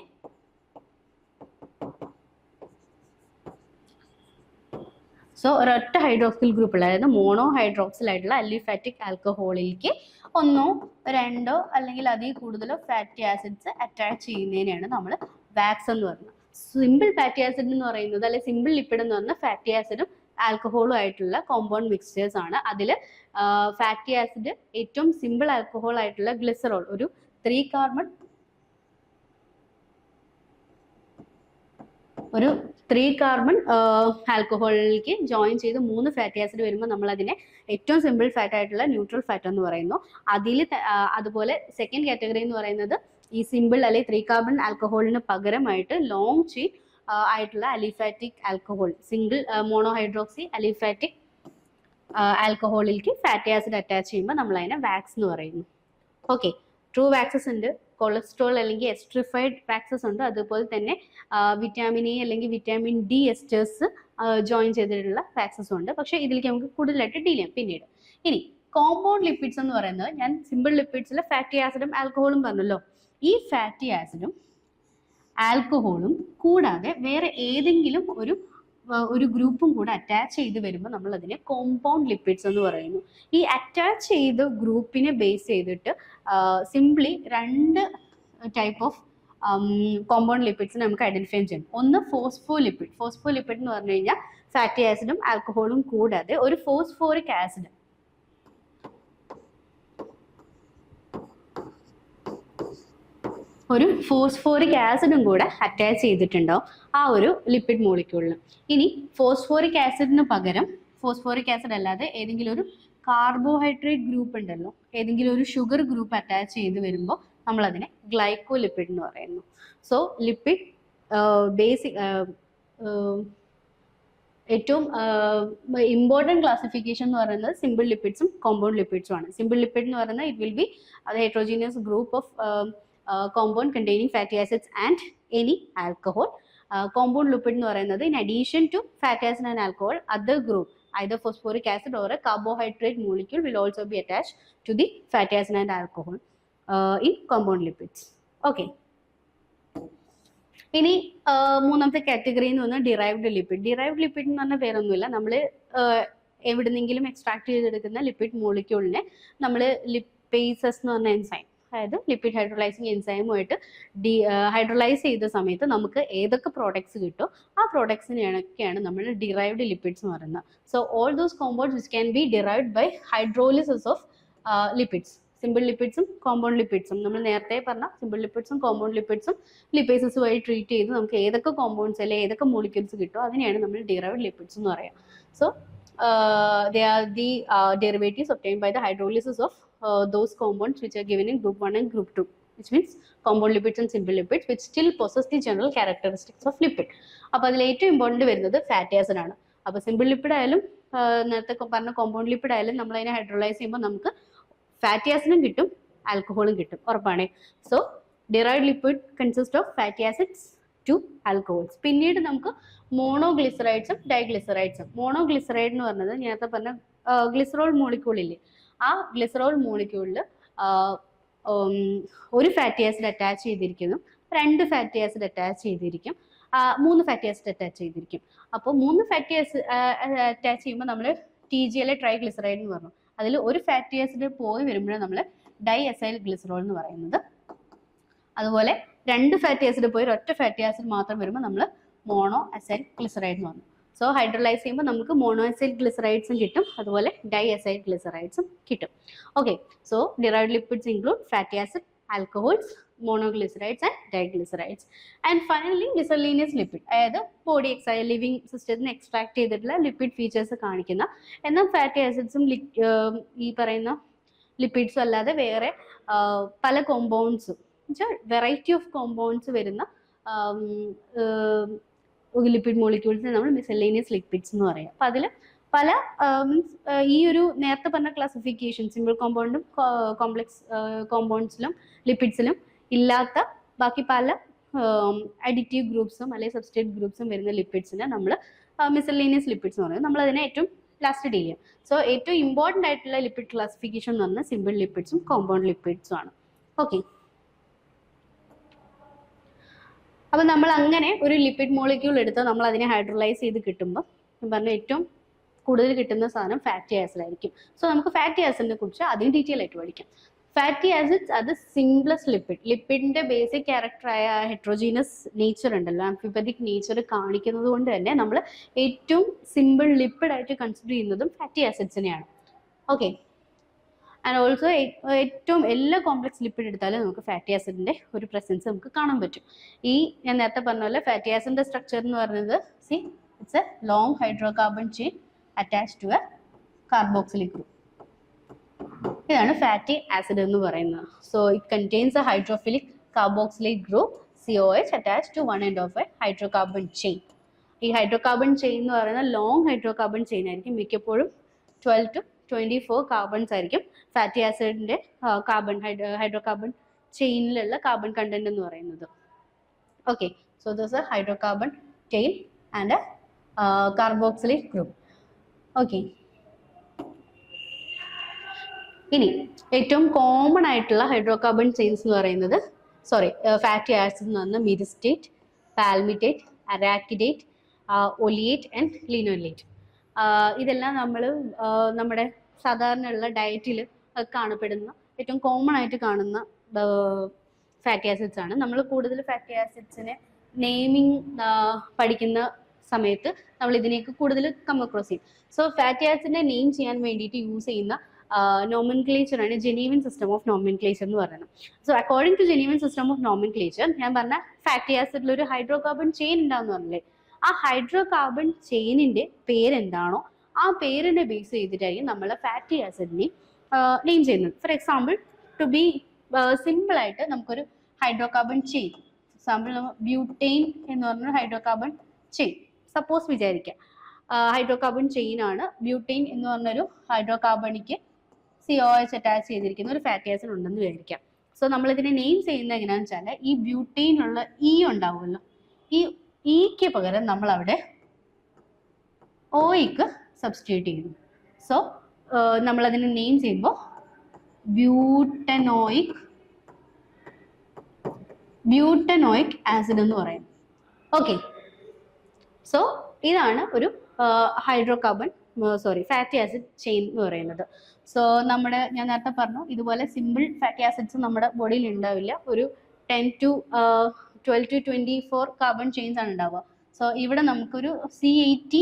Speaker 1: ഒരൊറ്റ ഹൈഡ്രോക്സിൽ ഗ്രൂപ്പുള്ള, അതായത് മോണോ ഹൈഡ്രോക്സിൽ ആയിട്ടുള്ള അലിഫാറ്റിക് ആൽക്കഹോളിലേക്ക് 1 2 അല്ലെങ്കിൽ അതിൽ കൂടുതലോ ഫാറ്റി ആസിഡ്സ് അറ്റാച്ച് ചെയ്യുന്നതിനെയാണ് നമ്മൾ വാക്സ് എന്ന് പറയുന്നത്. സിമ്പിൾ ഫാറ്റി ആസിഡ് എന്ന് പറയുന്നത്, അല്ലെങ്കിൽ സിമ്പിൾ ലിപ്പിഡ് എന്ന് പറഞ്ഞാൽ ഫാറ്റി ആസിഡും ആൽക്കഹോളും ആയിട്ടുള്ള കോമ്പൗണ്ട് മിക്സ്ചേഴ്സ് ആണ്. അതിൽ ഫാറ്റി ആസിഡ് ഏറ്റവും സിമ്പിൾ ആൽക്കഹോൾ ആയിട്ടുള്ള ഗ്ലിസറോൾ, ഒരു 3 കാർബൺ ആൽക്കഹോളിലേക്ക് ജോയിൻ ചെയ്ത് 3 ഫാറ്റി ആസിഡ് വരുമ്പോൾ നമ്മൾ അതിനെ ഏറ്റവും സിമ്പിൾ ഫാറ്റ് ആയിട്ടുള്ള ന്യൂട്രൽ ഫാറ്റ് എന്ന് പറയുന്നു. അതുപോലെ സെക്കൻഡ് കാറ്റഗറി എന്ന് പറയുന്നത് ഈ സിമ്പിൾ അല്ലെങ്കിൽ 3 കാർബൺ ആൽക്കഹോളിന് പകരമായിട്ട് ലോങ് ചെയിൻ ആയിട്ടുള്ള aliphatic alcohol, single monohydroxy aliphatic ആൽക്കഹോളിലേക്ക് ഫാറ്റി ആസിഡ് അറ്റാച്ച് ചെയ്യുമ്പോൾ നമ്മൾ അതിനെ വാക്സ് എന്ന് പറയുന്നു. ഓക്കെ, ട്രൂ വാക്സസ് ഉണ്ട്, കൊളസ്ട്രോൾ അല്ലെങ്കിൽ എസ്ട്രിഫൈഡ് വാക്സസ് ഉണ്ട്, അതുപോലെ തന്നെ വിറ്റാമിൻ എ അല്ലെങ്കിൽ വിറ്റാമിൻ ഡി എസ്റ്റേഴ്സ് ജോയിൻ ചെയ്തിട്ടുള്ള വാക്സസ് ഉണ്ട്. പക്ഷേ ഇതിലേക്ക് നമുക്ക് കൂടുതലായിട്ട് ഡീൽ ചെയ്യാം പിന്നീട്. ഇനി കോമ്പൗണ്ട് ലിപ്പിഡ്സ് എന്ന് പറയുന്നത്, ഞാൻ സിമ്പിൾ ലിപ്പിഡ്സിൽ ഫാറ്റി ആസിഡും ആൽക്കഹോളും പറഞ്ഞല്ലോ, ഈ ഫാറ്റി ആസിഡും ആൽക്കഹോളും കൂടാതെ വേറെ ഏതെങ്കിലും ഒരു ഗ്രൂപ്പും കൂടെ അറ്റാച്ച് ചെയ്ത് വരുമ്പോൾ നമ്മൾ അതിനെ കോമ്പൗണ്ട് ലിപ്പിഡ്സ് എന്ന് പറയുന്നു. ഈ അറ്റാച്ച് ചെയ്ത ഗ്രൂപ്പിനെ ബേസ് ചെയ്തിട്ട് സിംപ്ലി 2 ടൈപ്പ് ഓഫ് കോമ്പൗണ്ട് ലിപ്പിഡ്സിനെ നമുക്ക് ഐഡന്റിഫൈ ചെയ്യാം. ഒന്ന് ഫോസ്ഫോലിപ്പിഡ്. ഫോസ്ഫോലിപ്പിഡ് എന്ന് പറഞ്ഞു കഴിഞ്ഞാൽ ഫാറ്റി ആസിഡും ആൽക്കഹോളും കൂടാതെ ഒരു ഫോസ്ഫോറിക് ആസിഡ്, ഒരു ഫോസ്ഫോറിക് ആസിഡും കൂടെ അറ്റാച്ച് ചെയ്തിട്ടുണ്ടാവും ആ ഒരു ലിപ്പിഡ് മോളിക്യൂളിൽ. ഇനി ഫോസ്ഫോറിക് ആസിഡിന് പകരം, ഫോസ്ഫോറിക് ആസിഡ് അല്ലാതെ ഏതെങ്കിലും ഒരു കാർബോഹൈഡ്രേറ്റ് ഗ്രൂപ്പ് ഉണ്ടല്ലോ, ഏതെങ്കിലും ഒരു ഷുഗർ ഗ്രൂപ്പ് അറ്റാച്ച് ചെയ്ത് വരുമ്പോൾ നമ്മൾ അതിനെ ഗ്ലൈക്കോ ലിപ്പിഡ് എന്ന് പറയുന്നു. സോ ലിപ്പിഡ് ബേസിക് ഏറ്റവും ഇമ്പോർട്ടൻറ്റ് ക്ലാസിഫിക്കേഷൻ എന്ന് പറയുന്നത് സിമ്പിൾ ലിപ്പിഡ്സും കോമ്പൗണ്ട് ലിപ്പിഡ്സും ആണ്. സിമ്പിൾ ലിപ്പിഡ് എന്ന് പറയുന്നത് it will B heterogeneous group of compound containing fatty acids and any alcohol. Compound lipid എന്ന് പറയുന്നത് in addition to fatty acid and alcohol, other group, either phosphoric acid or a carbohydrate molecule will also be attached to the fatty acid and alcohol in compound lipids. Okay. ഇനി മൂന്നാമത്തെ കാറ്റഗറി എന്ന് പറഞ്ഞാൽ ഡിറൈവ്ഡ് ലിപ്പിഡ്. ഡിറൈവ്ഡ് ലിപ്പിഡ് എന്ന് പറഞ്ഞാൽ വേറെ ഒന്നുമില്ല, നമ്മൾ എവിടെന്നെങ്കിലും എക്സ്ട്രാക്ട് ചെയ്തെടുക്കുന്ന ലിപ്പിഡ് മോളിക്യൂളിനെ നമ്മൾ ലിപ്പേസസ് എന്ന് പറഞ്ഞ എൻസൈം, അതായത് ലിപ്പിഡ് ഹൈഡ്രോലൈസിങ് എൻസൈമുമായിട്ട് ഹൈഡ്രോലൈസ് ചെയ്ത സമയത്ത് നമുക്ക് ഏതൊക്കെ പ്രോഡക്ട്സ് കിട്ടുമോ ആ പ്രോഡക്ട്സിനെയൊക്കെയാണ് നമ്മൾ ഡിറൈവ്ഡ് ലിപ്പിഡ്സ് എന്ന് പറയുന്നത്. So all those compounds which can be derived by hydrolysis of lipids. Simple ലിപ്പിഡ്സും കോമ്പൗണ്ട് ലിപ്പിഡ്സും, നമ്മൾ നേരത്തെ പറഞ്ഞ സിമ്പിൾ ലിപ്പിഡ്സും കോമ്പൗണ്ട് ലിപ്പിഡ്സും ലിപ്പേസസ് വഴി ട്രീറ്റ് ചെയ്ത് നമുക്ക് ഏതൊക്കെ കോമ്പൗണ്ട്സ് അല്ലെങ്കിൽ ഏതൊക്കെ മോളിക്യൂൾസ് കിട്ടുമോ അതിനെയാണ് നമ്മൾ ഡിറൈവ്ഡ് ലിപ്പിഡ്സ് എന്ന് പറയുക. So they are the derivatives obtained by the hydrolysis of those compounds which are given in group 1 and group 2, which means compound lipids and simple lipids which still possess the general characteristics of lipid. അപ്പോൾ അതിൽ ഏറ്റവും ഇമ്പോർട്ടൻറ്റ് വരുന്നത് ഫാറ്റി ആസിഡ് ആണ്. അപ്പോൾ സിമ്പിൾ ലിപ്പിഡ് ആയാലും നേരത്തെ പറഞ്ഞ കോമ്പൗണ്ട് ലിപ്പിഡ് ആയാലും നമ്മൾ അതിനെ ഹൈഡ്രോലൈസ് ചെയ്യുമ്പോൾ നമുക്ക് ഫാറ്റി ആസിഡും കിട്ടും ആൽക്കഹോളും കിട്ടും, ഉറപ്പാണ്. So derived lipid consist of fatty acids to alcohols. പിന്നീട് നമുക്ക് മോണോഗ്ലിസറൈഡ്സും ഡൈഗ്ലിസറൈഡ്സും. മോണോഗ്ലിസറൈഡ് എന്ന് പറഞ്ഞത് നേരത്തെ പറഞ്ഞ ഗ്ലിസറോൾ മോളിക്യൂളില്ലേ, ആ ഗ്ലിസറോൾ മോളിക്യൂളിൽ ഒരു ഫാറ്റി ആസിഡ് അറ്റാച്ച് ചെയ്തിരിക്കുന്നു, 2 ഫാറ്റി ആസിഡ് അറ്റാച്ച് ചെയ്തിരിക്കും, 3 ഫാറ്റി ആസിഡ് അറ്റാച്ച് ചെയ്തിരിക്കും. അപ്പോൾ 3 ഫാറ്റി ആസിഡ് അറ്റാച്ച് ചെയ്യുമ്പോൾ നമ്മൾ TGL ട്രൈഗ്ലിസറൈഡ് എന്ന് പറഞ്ഞു. അതിൽ ഒരു ഫാറ്റി ആസിഡ് പോയി വരുമ്പോഴാണ് നമ്മൾ ഡൈ എസൈൽ ഗ്ലിസറോൾ എന്ന് പറയുന്നത്. അതുപോലെ 2 ഫാറ്റി ആസിഡ് പോയി ഒറ്റ ഫാറ്റി ആസിഡ് മാത്രം വരുമ്പോൾ നമ്മൾ മോണോ അസൈൽ ഗ്ലിസറൈഡ് എന്ന് പറഞ്ഞു. സോ ഹൈഡ്രോലൈസ് ചെയ്യുമ്പോൾ നമുക്ക് മോണോഅസൈഡ് ഗ്ലിസറൈഡ്സും കിട്ടും, അതുപോലെ ഡൈഅസൈഡ് ഗ്ലിസറൈഡ്സും കിട്ടും. Okay, so derived lipids include fatty acid, alcohols, monoglycerides and diglycerides. And finally miscellaneous lipid, അതായത് ബോഡി ലിവിങ് സിസ്റ്റത്തിൽ നിന്ന് എക്സ്ട്രാക്ട് ചെയ്തിട്ടുള്ള ലിപ്പിഡ് ഫീച്ചേഴ്സ് കാണിക്കുന്ന, എന്നാൽ ഫാറ്റി ആസിഡ്സും ഈ പറയുന്ന ലിപ്പിഡ്സും അല്ലാതെ വേറെ പല കോമ്പൗണ്ട്സും എന്നുവെച്ചാൽ വെറൈറ്റി ഓഫ് കോമ്പൗണ്ട്സ് വരുന്ന ലിപ്പിഡ് മോളിക്യൂൾസിനെ നമ്മൾ മിസെല്ലേനിയസ് ലിപ്പിഡ്സ് എന്ന് പറയാം. അപ്പം അതിൽ പല ഈ ഒരു നേരത്തെ പറഞ്ഞ ക്ലാസിഫിക്കേഷൻ സിമ്പിൾ കോമ്പൗണ്ടും കോംപ്ലക്സ് കോമ്പൗണ്ട്സിലും ലിപ്പിഡ്സിലും ഇല്ലാത്ത ബാക്കി പല അഡിറ്റീവ് ഗ്രൂപ്പ്സും അല്ലെങ്കിൽ സബ്സ്ട്രേറ്റ് ഗ്രൂപ്പ്സും വരുന്ന ലിപ്പിഡ്സിനെ നമ്മൾ മിസെല്ലേനിയസ് ലിപ്പിഡ്സ് എന്ന് പറയും. നമ്മൾ അതിനെ ഏറ്റവും ലാസ്റ്റ് ഡീൽ ചെയ്യും. സോ ഏറ്റവും ഇമ്പോർട്ടൻ്റ് ആയിട്ടുള്ള ലിപ്പിഡ് ക്ലാസിഫിക്കേഷൻ എന്ന് പറഞ്ഞാൽ സിമ്പിൾ ലിപ്പിഡ്സും കോമ്പൗണ്ട് ലിപ്പിഡ്സും ആണ്. ഓക്കെ, അപ്പം നമ്മൾ അങ്ങനെ ഒരു ലിപ്പിഡ് മോളിക്യൂൾ എടുത്ത് നമ്മൾ അതിനെ ഹൈഡ്രോലൈസ് ചെയ്ത് കിട്ടുമ്പോൾ പറഞ്ഞ ഏറ്റവും കൂടുതൽ കിട്ടുന്ന സാധനം ഫാറ്റി ആസിഡ് ആയിരിക്കും. സോ നമുക്ക് ഫാറ്റി ആസിഡിനെ കുറിച്ച് അതിന് ഡീറ്റെയിൽ ആയിട്ട് പഠിക്കാം. ഫാറ്റി ആസിഡ്സ് അത് സിംപ്ലസ്റ്റ് ലിപ്പിഡിന്റെ ബേസിക് ക്യാരക്ടറായ ഹെട്രോജീനസ് നേച്ചർ ഉണ്ടല്ലോ, ആംഫിബറ്റിക് നേച്ചർ കാണിക്കുന്നത് കൊണ്ട് തന്നെ നമ്മൾ ഏറ്റവും സിമ്പിൾ ലിപ്പിഡ് ആയിട്ട് കൺസിഡർ ചെയ്യുന്നതും ഫാറ്റി ആസിഡ്സിനെയാണ്. ഓക്കെ, ആൻഡ് ഓൾസോ ഏറ്റവും എല്ലാ കോംപ്ലക്സ് ലിപ്പിഡ് എടുത്താലും നമുക്ക് ഫാറ്റി ആസിഡിന്റെ ഒരു പ്രസൻസ് നമുക്ക് കാണാൻ പറ്റും. ഈ ഞാൻ നേരത്തെ പറഞ്ഞ പോലെ ഫാറ്റി ആസിഡിന്റെ സ്ട്രക്ചർ എന്ന് പറയുന്നത് it's a long hydrocarbon chain attached to a carboxylic group. ഇതാണ് ഫാറ്റി ആസിഡ് എന്ന് പറയുന്നത്. So it contains a hydrophilic carboxylate group COH attached to one end of a hydrocarbon chain. ഈ ഹൈഡ്രോകാർബൺ ചെയിൻ എന്ന് പറയുന്ന ലോങ് ഹൈഡ്രോകാർബൺ ചെയിൻ ആയിരിക്കും. മിക്കപ്പോഴും 12 to 24 കാർബൺസ് ആയിരിക്കും ഫാറ്റി ആസിഡിന്റെ ഹൈഡ്രോകാർബൺ ചെയിനിലുള്ള കാർബൺ കണ്ടന്റ് എന്ന് പറയുന്നത്. Okay, so this A hydrocarbon chain and A carboxylate group. Okay, ഇനി ഏറ്റവും കോമൺ ആയിട്ടുള്ള ഹൈഡ്രോകാർബൺ ചെയിൻസ് എന്ന് പറയുന്നത് ഫാറ്റി ആസിഡ് എന്ന് പറഞ്ഞാൽ മിരിസ്റ്റേറ്റ്, പാൽമിറ്റേറ്റ്, അരാക്കിഡേറ്റ്, ഒലിയേറ്റ് ആൻഡ് ലിനോലേറ്റ്. ഇതെല്ലാം നമ്മൾ നമ്മുടെ സാധാരണയുള്ള ഡയറ്റിൽ കാണപ്പെടുന്ന ഏറ്റവും കോമൺ ആയിട്ട് കാണുന്ന ഫാറ്റി ആസിഡ്സ് ആണ്. നമ്മൾ കൂടുതൽ ഫാറ്റി ആസിഡ്സിനെ നെയിമിങ് പഠിക്കുന്ന സമയത്ത് നമ്മൾ ഇതിനേക്ക് കൂടുതൽ കം അക്രോസ് ചെയ്യും. സോ ഫാറ്റി ആസിഡിനെ നെയിം ചെയ്യാൻ വേണ്ടിയിട്ട് യൂസ് ചെയ്യുന്ന നോമൻക്ലേച്ചർ ആണ് ജെനീവൻ സിസ്റ്റം ഓഫ് നോമൻക്ലേച്ചർ എന്ന് പറയുന്നത്. So according to Genevan system of nomenclature ഞാൻ പറഞ്ഞ ഫാറ്റി ആസിഡിൽ ഒരു ഹൈഡ്രോകാർബൺ ചെയിൻ ഉണ്ടാവുന്ന പറഞ്ഞില്ലേ, ആ ഹൈഡ്രോകാർബൺ ചെയിനിന്റെ പേരെന്താണോ ആ പേരിനെ ബേസ് ചെയ്തിട്ടായിരിക്കും നമ്മൾ ഫാറ്റി ആസിഡിനെ നെയിം ചെയ്യുന്നത്. For example, to be simple ആയിട്ട് നമുക്കൊരു ഹൈഡ്രോകാർബൺ ചെയിൻ, എക്സാമ്പിൾ ബ്യൂട്ടെയിൻ എന്ന് പറഞ്ഞൊരു ഹൈഡ്രോകാർബൺ ചെയിൻ സപ്പോസ് വിചാരിക്കാം. ഹൈഡ്രോകാർബൺ ചെയിൻ ആണ്. ബ്യൂട്ടെയിൻ എന്ന് പറഞ്ഞൊരു ഹൈഡ്രോകാർബണിക്ക് COH അറ്റാച്ച് ചെയ്തിരിക്കുന്ന ഒരു ഫാറ്റി ആസിഡ് ഉണ്ടെന്ന് വിചാരിക്കാം. സോ നമ്മൾ ഇതിനെ നെയിം ചെയ്യുന്നത് എങ്ങനെയാണെന്ന് വെച്ചാൽ ഈ ബ്യൂട്ടെയിനുള്ള ഇ ഉണ്ടാവുമല്ലോ, ഈ ഇക്ക് പകരം നമ്മൾ അവിടെ ഓയ്ക്ക് സബ്സ്റ്റിറ്റ്യൂട്ട് ചെയ്യുന്നു. സോ നമ്മൾ അതിനെ നെയിം ചെയ്യുമ്പോൾ ബ്യൂട്ടനോയിക് ആസിഡ് എന്ന് പറയും. ഓക്കെ, സോ ഇതാണ് ഒരു ഫാറ്റി ആസിഡ് ചെയിൻ എന്ന് പറയുന്നത്. സോ ഞാൻ നേരത്തെ പറഞ്ഞു ഇതുപോലെ സിമ്പിൾ ഫാറ്റി ആസിഡ്സ് നമ്മുടെ ബോഡിയിൽ ഉണ്ടാവില്ല. ഒരു 10 to 12 to 24 കാർബൺ ചെയിൻസ് ആണ് ഉണ്ടാവുക. സോ ഇവിടെ നമുക്കൊരു C18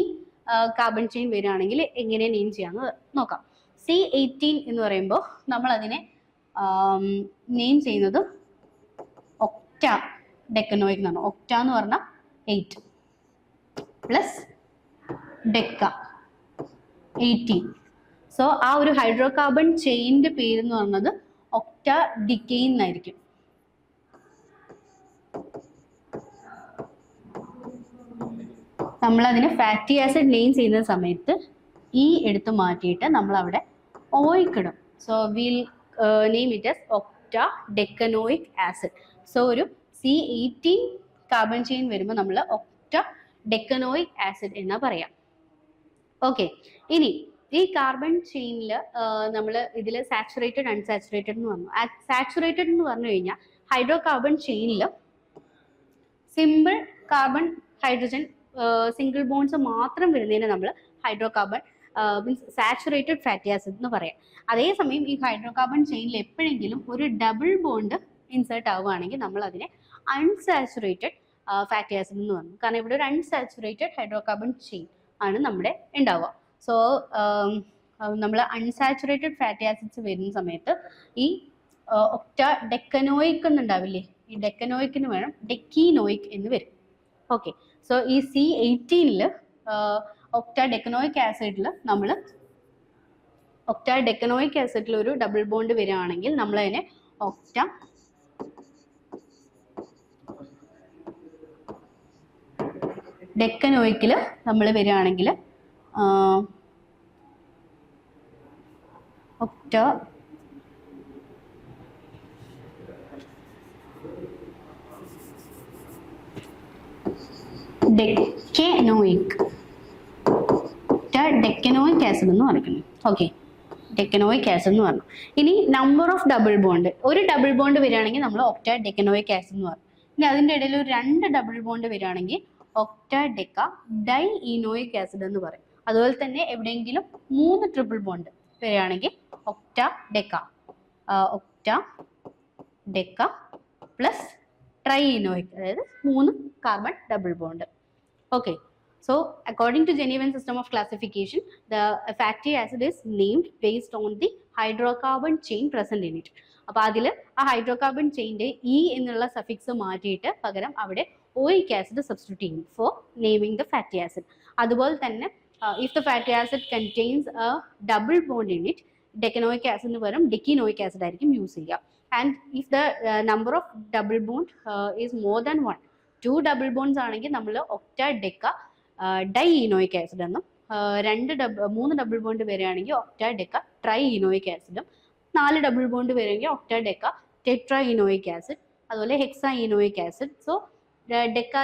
Speaker 1: കാർബൺ ചെയിൻ വരികയാണെങ്കിൽ എങ്ങനെ നെയിം ചെയ്യാമെന്ന് നോക്കാം. C18 എന്ന് പറയുമ്പോൾ നമ്മൾ അതിനെ നെയിം ചെയ്യുന്നത് ഒക്ട ഡെക്കനോയിക് എന്നാണ്. ഒക്ട എന്ന് പറഞ്ഞാൽ 8 പ്ലസ് ഡെക്ക 18. സോ ആ ഒരു ഹൈഡ്രോകാർബൺ ചെയിനിന്റെ പേര് എന്ന് പറയുന്നത് ഒക്ട ഡിക്കെയിൻ എന്നായിരിക്കും. നമ്മളതിന് ഫാറ്റി ആസിഡ് നെയിം ചെയ്യുന്ന സമയത്ത് ഈ എടുത്ത് മാറ്റിയിട്ട് നമ്മൾ അവിടെ ഓയിക്കിടും. So will name it as octadecanoic acid. So ഒരു C18 കാർബൺ ചെയിൻ വരുമ്പോൾ നമ്മൾ ഒക്ട ഡെക്കനോയിക് ആസിഡ് എന്നാ പറയാം. ഓക്കെ, ഇനി ഈ കാർബൺ ചെയിനിൽ നമ്മൾ ഇതിൽ സാച്ചുറേറ്റഡ് അൺസാച്ചുറേറ്റഡ് എന്ന് പറഞ്ഞു. സാച്ചുറേറ്റഡ് എന്ന് പറഞ്ഞു കഴിഞ്ഞാൽ ഹൈഡ്രോകാർബൺ ചെയിനിൽ simple carbon hydrogen single bonds മാത്രം വരുന്നതിന് നമ്മൾ hydrocarbon means saturated fatty acid എന്ന് പറയാം. അതേസമയം ഈ ഹൈഡ്രോകാർബൺ ചെയിനിൽ എപ്പോഴെങ്കിലും ഒരു ഡബിൾ ബോണ്ട് ഇൻസേർട്ട് ആവുകയാണെങ്കിൽ നമ്മൾ അതിനെ അൺസാച്ചുറേറ്റഡ് ഫാറ്റി ആസിഡ് എന്ന് പറഞ്ഞു. കാരണം ഇവിടെ ഒരു അൺസാച്ചുറേറ്റഡ് ഹൈഡ്രോകാർബൺ ചെയിൻ ആണ് നമ്മുടെ ഉണ്ടാവുക. സോ നമ്മൾ അൺസാച്ചുറേറ്റഡ് ഫാറ്റി ആസിഡ്സ് വരുന്ന സമയത്ത് ഈ ഒക്ട ഡെക്കനോയിക് എന്നുണ്ടാവില്ലേ, ഈ ഡെക്കനോയിക്കിന് വേണം ഡെക്കീനോയിക് എന്ന് വരും. ഓക്കെ, സോ ഈ C18 ഒക്ട ഡെക്കനോയിക് ആസിഡിൽ നമ്മൾ ഒക്ട ഡെക്കനോയിക് ആസിഡിൽ ഒരു ഡബിൾ ബോണ്ട് വരികയാണെങ്കിൽ നമ്മൾ അതിനെ ഒക്ട ഡെക്കനോയിക്കിൽ നമ്മൾ വരികയാണെങ്കിൽ ഒക്ട ഡെക്കനോയിക് ഡെക്കനോയിക് ആസിഡ് എന്ന് പറയുന്നു. ഓക്കെ, ഡെക്കനോയിക് ആസിഡ് എന്ന് പറഞ്ഞു. ഇനി നമ്പർ ഓഫ് ഡബിൾ ബോണ്ട്, ഒരു ഡബിൾ ബോണ്ട് വരികയാണെങ്കിൽ നമ്മൾ ഒക്ട ഡെക്കനോയിക് ആസിഡ് എന്ന് പറയും. ഇനി അതിൻ്റെ ഇടയിൽ ഒരു 2 ഡബിൾ ബോണ്ട് വരികയാണെങ്കിൽ ഒക്ട ഡെക്ക ഡൈ ഈനോയിക് ആസിഡ് എന്ന് പറയും. അതുപോലെ തന്നെ എവിടെയെങ്കിലും 3 ട്രിപ്പിൾ ബോണ്ട് വരികയാണെങ്കിൽ ഒക്ട ഡെക്ക പ്ലസ് ട്രൈ ഈനോയിക്, അതായത് 3 carbon double bond. Okay, so according to Genevan system of classification, the fatty acid is named based on the hydrocarbon chain present in it. അപ്പോൾ അതിൽ ആ ഹൈഡ്രോകാർബൺ ചെയിൻ്റെ ഇ എന്നുള്ള സഫിക്സ് മാറ്റിയിട്ട് പകരം അവിടെ ഓയിക് ആസിഡ് സബ്സ്റ്റിറ്റ്യൂട്ട് ചെയ്യും for naming the fatty acid. അതുപോലെ തന്നെ if the fatty acid contains a double bond in it, decanoic ആസിഡിന് പകരം ഡെക്കിനോയിക് ആസിഡ് ആയിരിക്കും യൂസ് ചെയ്യുക. And if the number of double bond is more than 1, 2 double bonds ആണെങ്കിൽ നമ്മൾ ഒക്ട ഡെക്ക ഡൈ ഈനോയിക് ആസിഡ് എന്നും, 3 ഡബിൾ ബോണ്ട് വരികയാണെങ്കിൽ ഒക്ട ഡെക്ക ട്രൈ ഈനോയിക് ആസിഡും, 4 ഡബിൾ ബോണ്ട് വരികയാണെങ്കിൽ ഒക്ട ഡെക്ക ടെട്രാ ഈനോയിക് ആസിഡ്, അതുപോലെ hexaenoic acid. So deca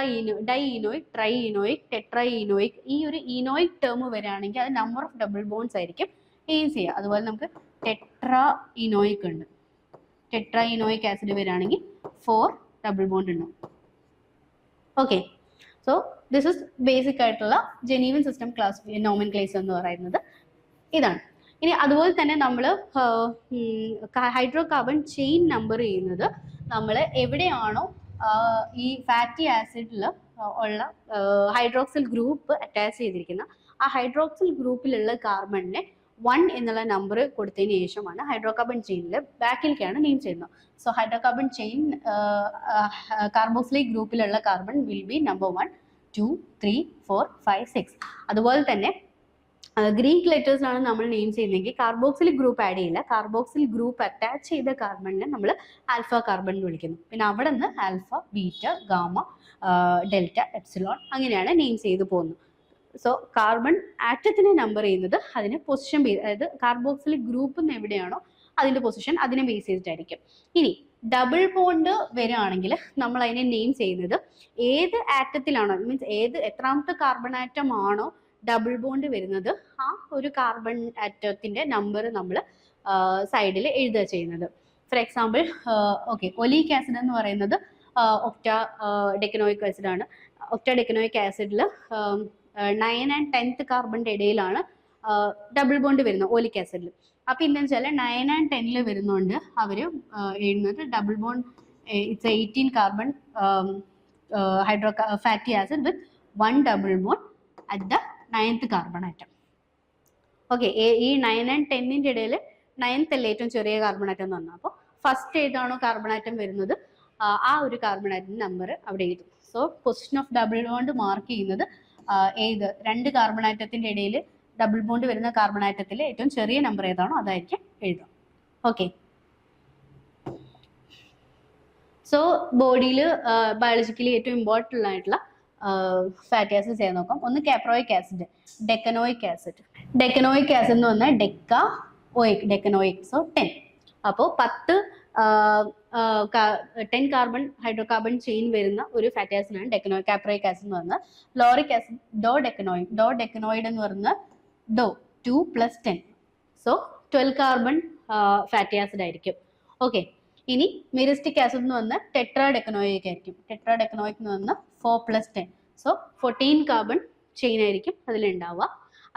Speaker 1: dye enoic, trienoic, tetraenoic, ഈ ഒരു ഈനോയിക് ടേം വരികയാണെങ്കിൽ അത് നമ്പർ ഓഫ് ഡബിൾ ബോണ്ട്സ് ആയിരിക്കും യൂസ് ചെയ്യുക. അതുപോലെ നമുക്ക് ടെട്രാ ഈനോയിക് ഉണ്ട്, ടെട്രാ ഈനോയിക് ആസിഡ് വരികയാണെങ്കിൽ 4 ഡബിൾ ബോണ്ട് ഉണ്ടാവും. Okay, so this is basic ആയിട്ടുള്ള ജനീവൻ സിസ്റ്റം നോമൻക്ലേച്ചർ എന്ന് പറയുന്നത് ഇതാണ്. ഇനി അതുപോലെ തന്നെ നമ്മൾ ഹൈഡ്രോ കാർബൺ ചെയിൻ നമ്പർ ചെയ്യുന്നത് നമ്മൾ എവിടെയാണോ ഈ ഫാറ്റി ആസിഡിൽ ഉള്ള ഹൈഡ്രോക്സിൽ ഗ്രൂപ്പ് അറ്റാച്ച് ചെയ്തിരിക്കുന്ന ആ ഹൈഡ്രോക്സിൽ ഗ്രൂപ്പിലുള്ള കാർബണിനെ 1 എന്നുള്ള നമ്പർ കൊടുത്തതിന് ശേഷമാണ് ഹൈഡ്രോകാർബൺ ചെയിനിൽ ബാക്കിലേക്കാണ് നെയിം ചെയ്യുന്നത്. സോ ഹൈഡ്രോകാർബൺ ചെയിൻ കാർബോക്സിലിക് ഗ്രൂപ്പിലുള്ള കാർബൺ വിൽ ബി നമ്പർ 1, 2, 3, 4, 5, 6. അതുപോലെ തന്നെ ഗ്രീക്ക് ലെറ്റേഴ്സിലാണ് നമ്മൾ നെയിം ചെയ്യുന്നതെങ്കിൽ കാർബോക്സിലിക് ഗ്രൂപ്പ് ആഡ് ചെയ്യില്ല. കാർബോക്സിൽ ഗ്രൂപ്പ് അറ്റാച്ച് ചെയ്ത കാർബണിനെ നമ്മൾ ആൽഫ കാർബൺ എന്ന് വിളിക്കുന്നു. പിന്നെ അവിടെ നിന്ന് alpha, beta, gamma, delta, epsilon അങ്ങനെയാണ് നെയിം ചെയ്ത് പോകുന്നത്. സോ കാർബൺ ആറ്റത്തിനെ നമ്പർ ചെയ്യുന്നത് അതിന് പൊസിഷൻ ബേസ്, അതായത് കാർബോക്സിലിക് ഗ്രൂപ്പ് എവിടെയാണോ അതിൻ്റെ പൊസിഷൻ അതിനെ ബേസ് ചെയ്തിട്ടായിരിക്കും. ഇനി ഡബിൾ ബോണ്ട് വരികയാണെങ്കിൽ നമ്മൾ അതിനെ നെയിം ചെയ്യുന്നത് ഏത് ആറ്റത്തിലാണോ, മീൻസ് എത്രാമത്തെ കാർബൺ ആറ്റം ആണോ ഡബിൾ ബോണ്ട് വരുന്നത് ആ ഒരു കാർബൺ ആറ്റത്തിൻ്റെ നമ്പർ നമ്മൾ സൈഡിൽ എഴുതുക ചെയ്യുന്നത്. For example okay, oleic acid എന്ന് പറയുന്നത് ഒക്ട ഡെക്കനോയിക് ആസിഡ് ആണ്. ഒക്ട ഡെക്കനോയിക് ആസിഡിൽ 9 and 10th കാർബണിൻ്റെ ഇടയിലാണ് ഡബിൾ ബോണ്ട് വരുന്നത് ഓലിക് ആസിഡിൽ. അപ്പോൾ എന്താണെന്ന് വെച്ചാൽ 9 and 10 വരുന്നതുകൊണ്ട് അവർ എഴുതുന്നത് double bond it's 18 carbon fatty acid with 1 double bond at the 9th carbon atom. Okay, ഈ 9 and 10ൻ്റെ ഇടയിൽ 9th അല്ലേ ഏറ്റവും ചെറിയ കാർബൺ ആറ്റം എന്ന് പറഞ്ഞാൽ, അപ്പോൾ ഫസ്റ്റ് ഏതാണോ കാർബൺ ആറ്റം വരുന്നത് ആ ഒരു കാർബൺ ആറ്റം നമ്പർ അവിടെ എഴുതും. So position of double bond mark ചെയ്യുന്നത് ഏത് 2 കാർബൺ ആറ്റത്തിൻ്റെ ഇടയിൽ ഡബിൾ ബോണ്ട് വരുന്ന കാർബൺ ആറ്റത്തിൽ ഏറ്റവും ചെറിയ നമ്പർ ഏതാണോ അതായിരിക്കും എഴുതാം. ഓക്കെ, സോ ബോഡിയിൽ ബയോളജിക്കലി ഏറ്റവും ഇമ്പോർട്ടൻ്റ് ആയിട്ടുള്ള ഫാറ്റി ആസിഡ്സ് ചെയ്ത് നോക്കാം. ഒന്ന് കാപ്രോയിക് ആസിഡ്, ഡെക്കനോയിക് ആസിഡ്. ഡെക്കനോയിക് ആസിഡ് എന്ന് പറഞ്ഞാൽ ഡെക്കനോയിക്, സോ 10. അപ്പോൾ 10 കാർബൺ ഹൈഡ്രോകാർബൺ ചെയിൻ വരുന്ന ഒരു ഫാറ്റി ആസിഡാണ് ഡെക്കനോയിക്. കാപ്രോയിക് ആസിഡ് എന്ന് പറഞ്ഞാൽ ലോറിക് ആസിഡ് ഡോ ഡെക്കനോയിഡ് എന്ന് പറഞ്ഞാൽ 2 + 10, സോ 12 കാർബൺ ഫാറ്റി ആസിഡ് ആയിരിക്കും. ഓക്കെ, ഇനി മിരിസ്റ്റിക് ആസിഡ് എന്ന് പറഞ്ഞാൽ ടെട്രാ ഡെക്കനോയിക് ആയിരിക്കും. ടെട്രാ ഡെക്കനോയിക് എന്ന് പറഞ്ഞാൽ 4 + 10, സോ 14 കാർബൺ ചെയിൻ ആയിരിക്കും അതിലുണ്ടാവുക.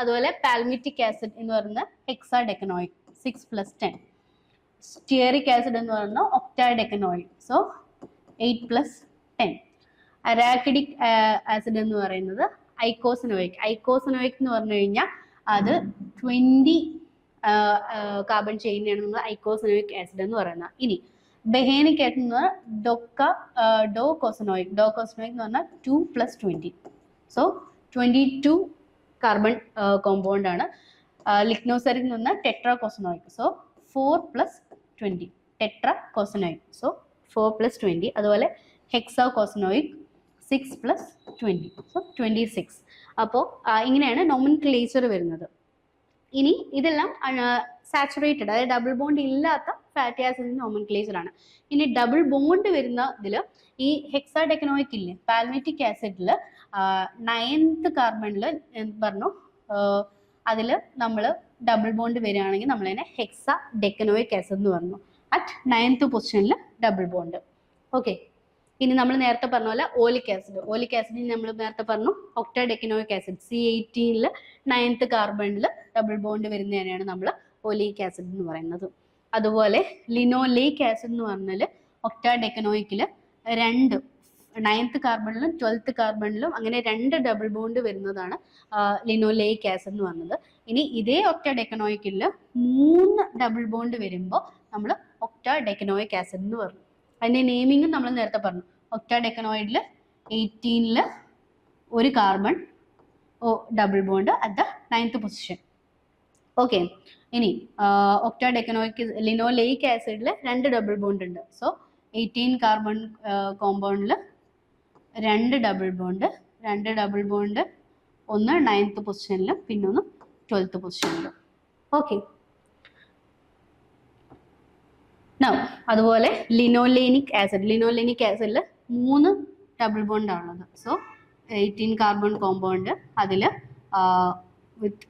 Speaker 1: അതുപോലെ പാൽമിറ്റിക് ആസിഡ് എന്ന് പറയുന്നത് ഹെക്സാ ഡെക്കനോയിക്, 6 + 10. സ്റ്റിയറിക് ആസിഡ് എന്ന് പറയുന്നത് ഒക്ടാ ഡെക്കനോയിഡ്, സോ 8 + 10. അരാക്കിഡിക് ആസിഡ് എന്ന് പറയുന്നത് ഐക്കോസനോയിക് എന്ന് പറഞ്ഞു കഴിഞ്ഞാൽ അത് 20 കാർബൺ ചെയിനാണ് നമ്മൾ ഐക്കോസനോയിക് ആസിഡ് എന്ന് പറയുന്നത്. ഇനി ബെഹേനിക് ആസിഡ് എന്ന് പറഞ്ഞാൽ ഡോകോസനോയിക് എന്ന് പറഞ്ഞാൽ 2 + 20. സോ 22 കാർബൺ കോമ്പൗണ്ട് ആണ്. ലിഗ്നോസെറിക് എന്ന് പറഞ്ഞാൽ ടെട്രാകോസനോയിക്. സോ 4 + 20 ടെട്രാകോസനോയിക്. സോ 4 + 20. അതുപോലെ ഹെക്സാകോസനോയിക് 6 + 20. സോ 26. അപ്പോൾ ഇങ്ങനെയാണ് നോമൻക്ലേച്ചർ വരുന്നത്. ഇനി ഇതെല്ലാം സാച്ചുറേറ്റഡ്, അതായത് ഡബിൾ ബോണ്ട് ഇല്ലാത്ത ഫാറ്റി ആസിഡിന്റെ നോമൻക്ലേച്ചർ ആണ്. ഇനി ഡബിൾ ബോണ്ട് വരുന്ന ഇതിൽ ഈ ഹെക്സാഡെക്കനോയിക് ഇല്ലേ, പാൽമിറ്റിക് ആസിഡിൽ 9th കാർബണിൽ പറഞ്ഞു, അതിൽ നമ്മൾ ഡബിൾ ബോണ്ട് വരികയാണെങ്കിൽ നമ്മൾ അതിനെ ഹെക്സാഡെക്കനോയിക് ആസിഡ് എന്ന് പറഞ്ഞു. അറ്റ് 9th പൊസിഷനിൽ ഡബിൾ ബോണ്ട്. ഓക്കെ. ഇനി നമ്മൾ നേരത്തെ പറഞ്ഞ പോലെ ഓലിക് ആസിഡ് നമ്മൾ നേരത്തെ പറഞ്ഞു ഒക്ടാഡെക്കനോയിക് ആസിഡ് C18 9th കാർബണിൽ ഡബിൾ ബോണ്ട് വരുന്നതിനെയാണ് നമ്മൾ ഓലിക് ആസിഡ് എന്ന് പറയുന്നത്. അതുപോലെ ലിനോലേയിക് ആസിഡ് എന്ന് പറഞ്ഞാൽ ഒക്ടാഡെക്കനോയിക്കിൽ 9th കാർബണിലും 12th കാർബണിലും അങ്ങനെ 2 ഡബിൾ ബോണ്ട് വരുന്നതാണ് ലിനോലേയിക് ആസിഡ് എന്ന് പറഞ്ഞത്. ഇനി ഇതേ ഒക്ടാഡെക്കനോയിക്കിൽ 3 ഡബിൾ ബോണ്ട് വരുമ്പോൾ നമ്മൾ ഒക്ടാഡെക്കനോയിക് ആസിഡ് എന്ന് പറഞ്ഞു. അതിന്റെ നെയിമിങ്ങും നമ്മൾ നേരത്തെ പറഞ്ഞു. ഒക്ടാഡെക്കനോയിഡിൽ 18 1 carbon double bond at the 9th position. Okay. ഇനി ഒക്ടാഡെക്കനോയിക് ലിനോലേയിക് ആസിഡിൽ 2 ഡബിൾ ബോണ്ട് ഉണ്ട്. സോ 18 കാർബൺ കോമ്പൗണ്ടിൽ 2 ഡബിൾ ബോണ്ട് ഒന്ന് 9th പൊസിഷനിലും പിന്നെ ഒന്ന് 12th പൊസിഷനിലും. ഓക്കെ. അതുപോലെ ലിനോലേനിക് ആസിഡിൽ 3 ഡബിൾ ബോണ്ട് ആണുള്ളത്. സോ 18 കാർബൺ കോമ്പൗണ്ട് അതിൽ വിത്ത്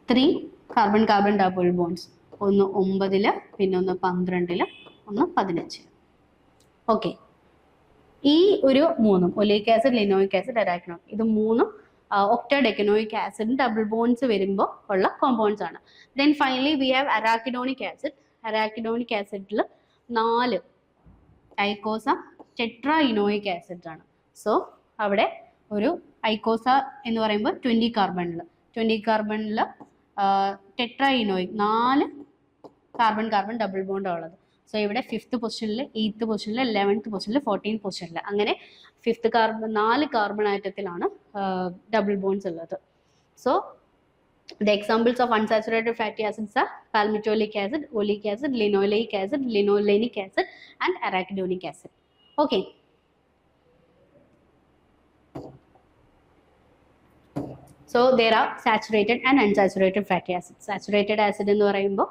Speaker 1: 3 കാർബൺ ഡബിൾ ബോണ്ട്സ്, ഒന്ന് 9 പിന്നെ ഒന്ന് 12 ഒന്ന് 15. ഓക്കെ. ഈ ഒരു 3 ഒലിക് ആസിഡ്, ലിനോയിക് ആസിഡ്, അരാക്കിനോയിക്, ഇത് 3 ഒക്ടാഡെക്കനോയിക് ആസിഡ് ഡബിൾ ബോണ്ട്സ് വരുമ്പോൾ ഉള്ള കോമ്പൗണ്ട്സ് ആണ്. Then finally we have arachidonic ആസിഡിൽ 4 ഐക്കോസ ടെട്രാ ഇനോയിക് ആസിഡ് ആണ്. സോ അവിടെ ഒരു ഐക്കോസ എന്ന് പറയുമ്പോൾ 20 കാർബണിൽ tetraenoic 4 carbon double bond ഉള്ളത്. സോ ഇവിടെ 5th പൊസിഷനിൽ, 8th പൊസിഷനിൽ, 11th പൊസിഷനിൽ, 14th പൊസിഷനിൽ, അങ്ങനെ 5th കാർബൺ 4 കാർബൺ ആറ്റത്തിലാണ് ഡബിൾ ബോണ്ട്സ് ഉള്ളത്. So the examples of unsaturated fatty acids are palmitoleic acid, oleic acid, linoleic acid, linolenic acid and arachidonic acid. Okay. So there are saturated and unsaturated fatty acids. Saturated acid എന്ന് പറയുമ്പോൾ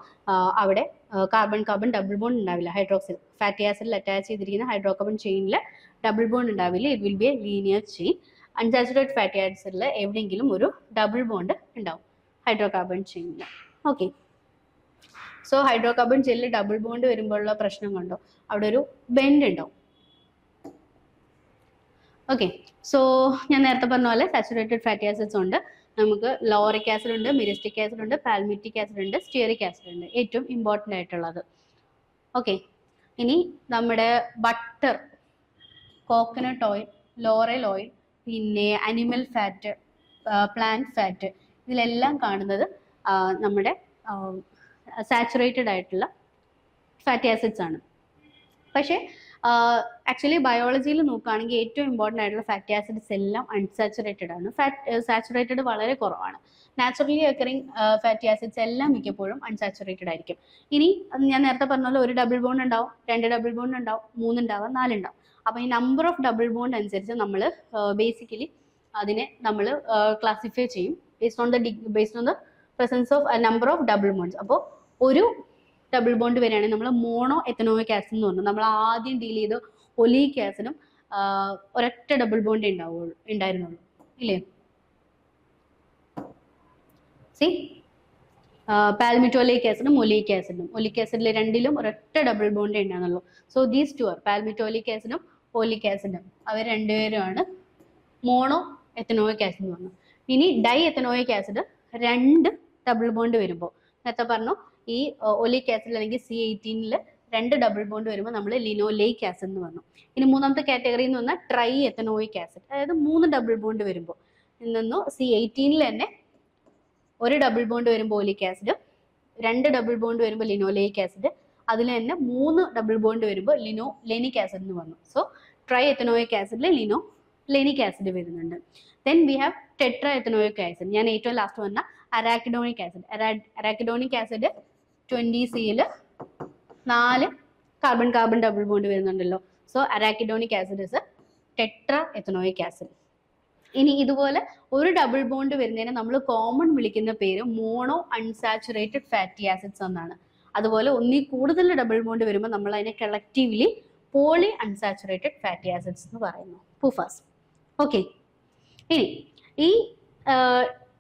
Speaker 1: അവിടെ കാർബൺ ഡബിൾ ബോണ്ട് ഉണ്ടാവില്ല. ഹൈഡ്രോക്സിൽ ഫാറ്റി ആസിഡിൽ അറ്റാച്ച് ചെയ്തിരിക്കുന്ന ഹൈഡ്രോകാർബൺ ചെയിനിൽ ഡബിൾ ബോണ്ട് ഉണ്ടാവില്ല. It will be a linear chain. Unsaturated fatty ആസിഡിൽ എവിടെയെങ്കിലും ഒരു ഡബിൾ ബോണ്ട് ഉണ്ടാവും ഹൈഡ്രോകാർബൺ ചെയിനിൽ. ഓക്കെ. സോ ഹൈഡ്രോകാർബൺ ചെയിനിൽ ഡബിൾ ബോണ്ട് വരുമ്പോഴുള്ള പ്രശ്നം കണ്ടോ, അവിടെ ഒരു ബെൻഡ് ഉണ്ടാവും. ഓക്കെ. സോ ഞാൻ നേരത്തെ പറഞ്ഞ പോലെ സാച്ചുറേറ്റഡ് ഫാറ്റി ആസിഡ്സ് ഉണ്ട്. നമുക്ക് ലോറിക് ആസിഡ് ഉണ്ട്, മിരിസ്റ്റിക് ആസിഡ് ഉണ്ട്, പാൽമിറ്റിക് ആസിഡ് ഉണ്ട്, സ്റ്റിയറിക് ആസിഡ് ഉണ്ട്, ഏറ്റവും ഇമ്പോർട്ടൻ്റ് ആയിട്ടുള്ളത്. ഓക്കെ. ഇനി നമ്മുടെ butter, coconut oil, laurel oil, പിന്നെ അനിമൽ ഫാറ്റ്, പ്ലാന്റ് ഫാറ്റ്, ഇതിലെല്ലാം കാണുന്നത് നമ്മുടെ സാച്ചുറേറ്റഡ് ആയിട്ടുള്ള ഫാറ്റി ആസിഡ്സ് ആണ്. പക്ഷേ ആക്ച്വലി ബയോളജിയിൽ നോക്കുകയാണെങ്കിൽ ഏറ്റവും ഇമ്പോർട്ടൻ്റ് ആയിട്ടുള്ള ഫാറ്റി ആസിഡ്സ് എല്ലാം അൺസാച്ചുറേറ്റഡ് ആണ്. സാച്ചുറേറ്റഡ് വളരെ കുറവാണ്. നാച്ചുറലി ഒക്കറിങ് ഫാറ്റി ആസിഡ്സ് എല്ലാം മിക്കപ്പോഴും അൺസാച്ചുറേറ്റഡ് ആയിരിക്കും. ഇനി ഞാൻ നേരത്തെ പറഞ്ഞ പോലെ ഒരു ഡബിൾ ബോണ്ട് ഉണ്ടാവും, 2 ഡബിൾ ബോണ്ട് ഉണ്ടാവും, 3 ഉണ്ടാവും, 4 ഉണ്ടാവും. അപ്പോൾ ഈ നമ്പർ ഓഫ് ഡബിൾ ബോണ്ട് അനുസരിച്ച് നമ്മൾ ബേസിക്കലി അതിനെ നമ്മൾ ക്ലാസിഫൈ ചെയ്യും based on the presence of a number of double bonds. അപ്പോൾ ഒരു ഡബിൾ ബോണ്ട് വരികയാണെങ്കിൽ നമ്മൾ മോണോ എത്തനോയിക് ആസിഡ് എന്ന് പറഞ്ഞു. നമ്മൾ ആദ്യം ഡീൽ ചെയ്ത് ഒലീക് ആസിഡും ഒരൊറ്റ ഡബിൾ ബോണ്ട് ഉണ്ടായിരുന്നുള്ളൂ ഇല്ലേ? സി പാൽമിറ്റോleic ആസിഡും ഒലീക് ആസിഡിൽ രണ്ടിലും ഒരൊറ്റ ഡബിൾ ബോണ്ട് ഉണ്ടായിരുന്നുള്ളൂ. So these two are palmitoleic ആസിഡും ഒലീക് ആസിഡും, അവർ രണ്ടുപേരുമാണ് മോണോ എത്തനോയിക് ആസിഡ് എന്ന് പറഞ്ഞു. ഇനി di ethanoic acid 2 double bond വരുമ്പോൾ നേരത്തെ പറഞ്ഞു ഈ ഒലിക് ആസിഡ് അല്ലെങ്കിൽ C18 രണ്ട് ഡബിൾ ബോണ്ട് വരുമ്പോൾ നമ്മൾ ലിനോലേയിക് ആസിഡ് എന്ന് പറഞ്ഞു. ഇനി മൂന്നാമത്തെ കാറ്റഗറി എന്ന് പറഞ്ഞാൽ ട്രൈ എത്തനോയിക് ആസിഡ്, അതായത് 3 ഡബിൾ ബോണ്ട് വരുമ്പോൾ നിന്നു C18 തന്നെ ഒരു ഡബിൾ ബോണ്ട് വരുമ്പോൾ ഓലിക് ആസിഡ്, 2 ഡബിൾ ബോണ്ട് വരുമ്പോൾ ലിനോലേയിക് ആസിഡ്, അതിൽ തന്നെ 3 ഡബിൾ ബോണ്ട് വരുമ്പോൾ ലിനോലെനിക് ആസിഡ് എന്ന് പറഞ്ഞു. സോ ട്രൈ എത്തനോയിക് ആസിഡിൽ ലിനോലെനിക് ആസിഡ് വരുന്നുണ്ട്. Then we have tetra ethanoic acid. ഞാൻ ഏറ്റവും ലാസ്റ്റ് വന്ന arachidonic acid. Arachidonic acid 20C 4 carbon carbon double bond വരുന്നുണ്ടല്ലോ. So arachidonic acid is tetra ethanoic acid. ഇനി ഇതുപോലെ ഒരു ഡബിൾ ബോണ്ട് വരുന്നതിനെ നമ്മൾ കോമൺ വിളിക്കുന്ന പേര് മോണോ അൺസാച്ചുറേറ്റഡ് ഫാറ്റി ആസിഡ്സ് എന്നാണ്. അതുപോലെ ഒന്നിൽ കൂടുതൽ ഡബിൾ ബോണ്ട് വരുമ്പോൾ നമ്മൾ അതിനെ collectively poly unsaturated fatty acids എന്ന് പറയുന്നു, പുഫാസ്. ഓക്കെ, ഇനി ഈ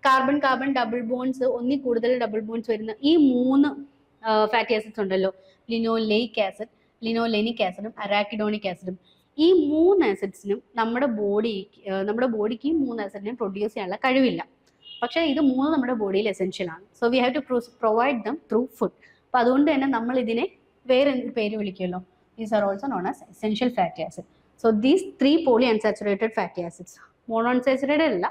Speaker 1: കാർബൺ കാർബൺ ഡബിൾ ബോണ്ട്സ് ഒന്നിൽ കൂടുതൽ ഡബിൾ ബോണ്ട്സ് വരുന്ന ഈ 3 ഫാറ്റി ആസിഡ്സ് ഉണ്ടല്ലോ, ലിനോലെയിക് ആസിഡ്, ലിനോലെനിക് ആസിഡും അറാക്കിഡോണിക് ആസിഡും, ഈ 3 ആസിഡ്സിനും നമ്മുടെ ബോഡിക്ക് ഈ 3 ആസിഡിനെയും പ്രൊഡ്യൂസ് ചെയ്യാനുള്ള കഴിവില്ല. പക്ഷേ ഇത് 3 നമ്മുടെ ബോഡിയിൽ എസെൻഷ്യൽ ആണ്. So we have to provide them through food. അപ്പോൾ അതുകൊണ്ട് തന്നെ നമ്മൾ ഇതിനെ വേറെ പേര് വിളിക്കുമല്ലോ, these are also known as essential fatty acid. So these 3 poly unsaturated fatty acids, mono unsaturated അല്ല,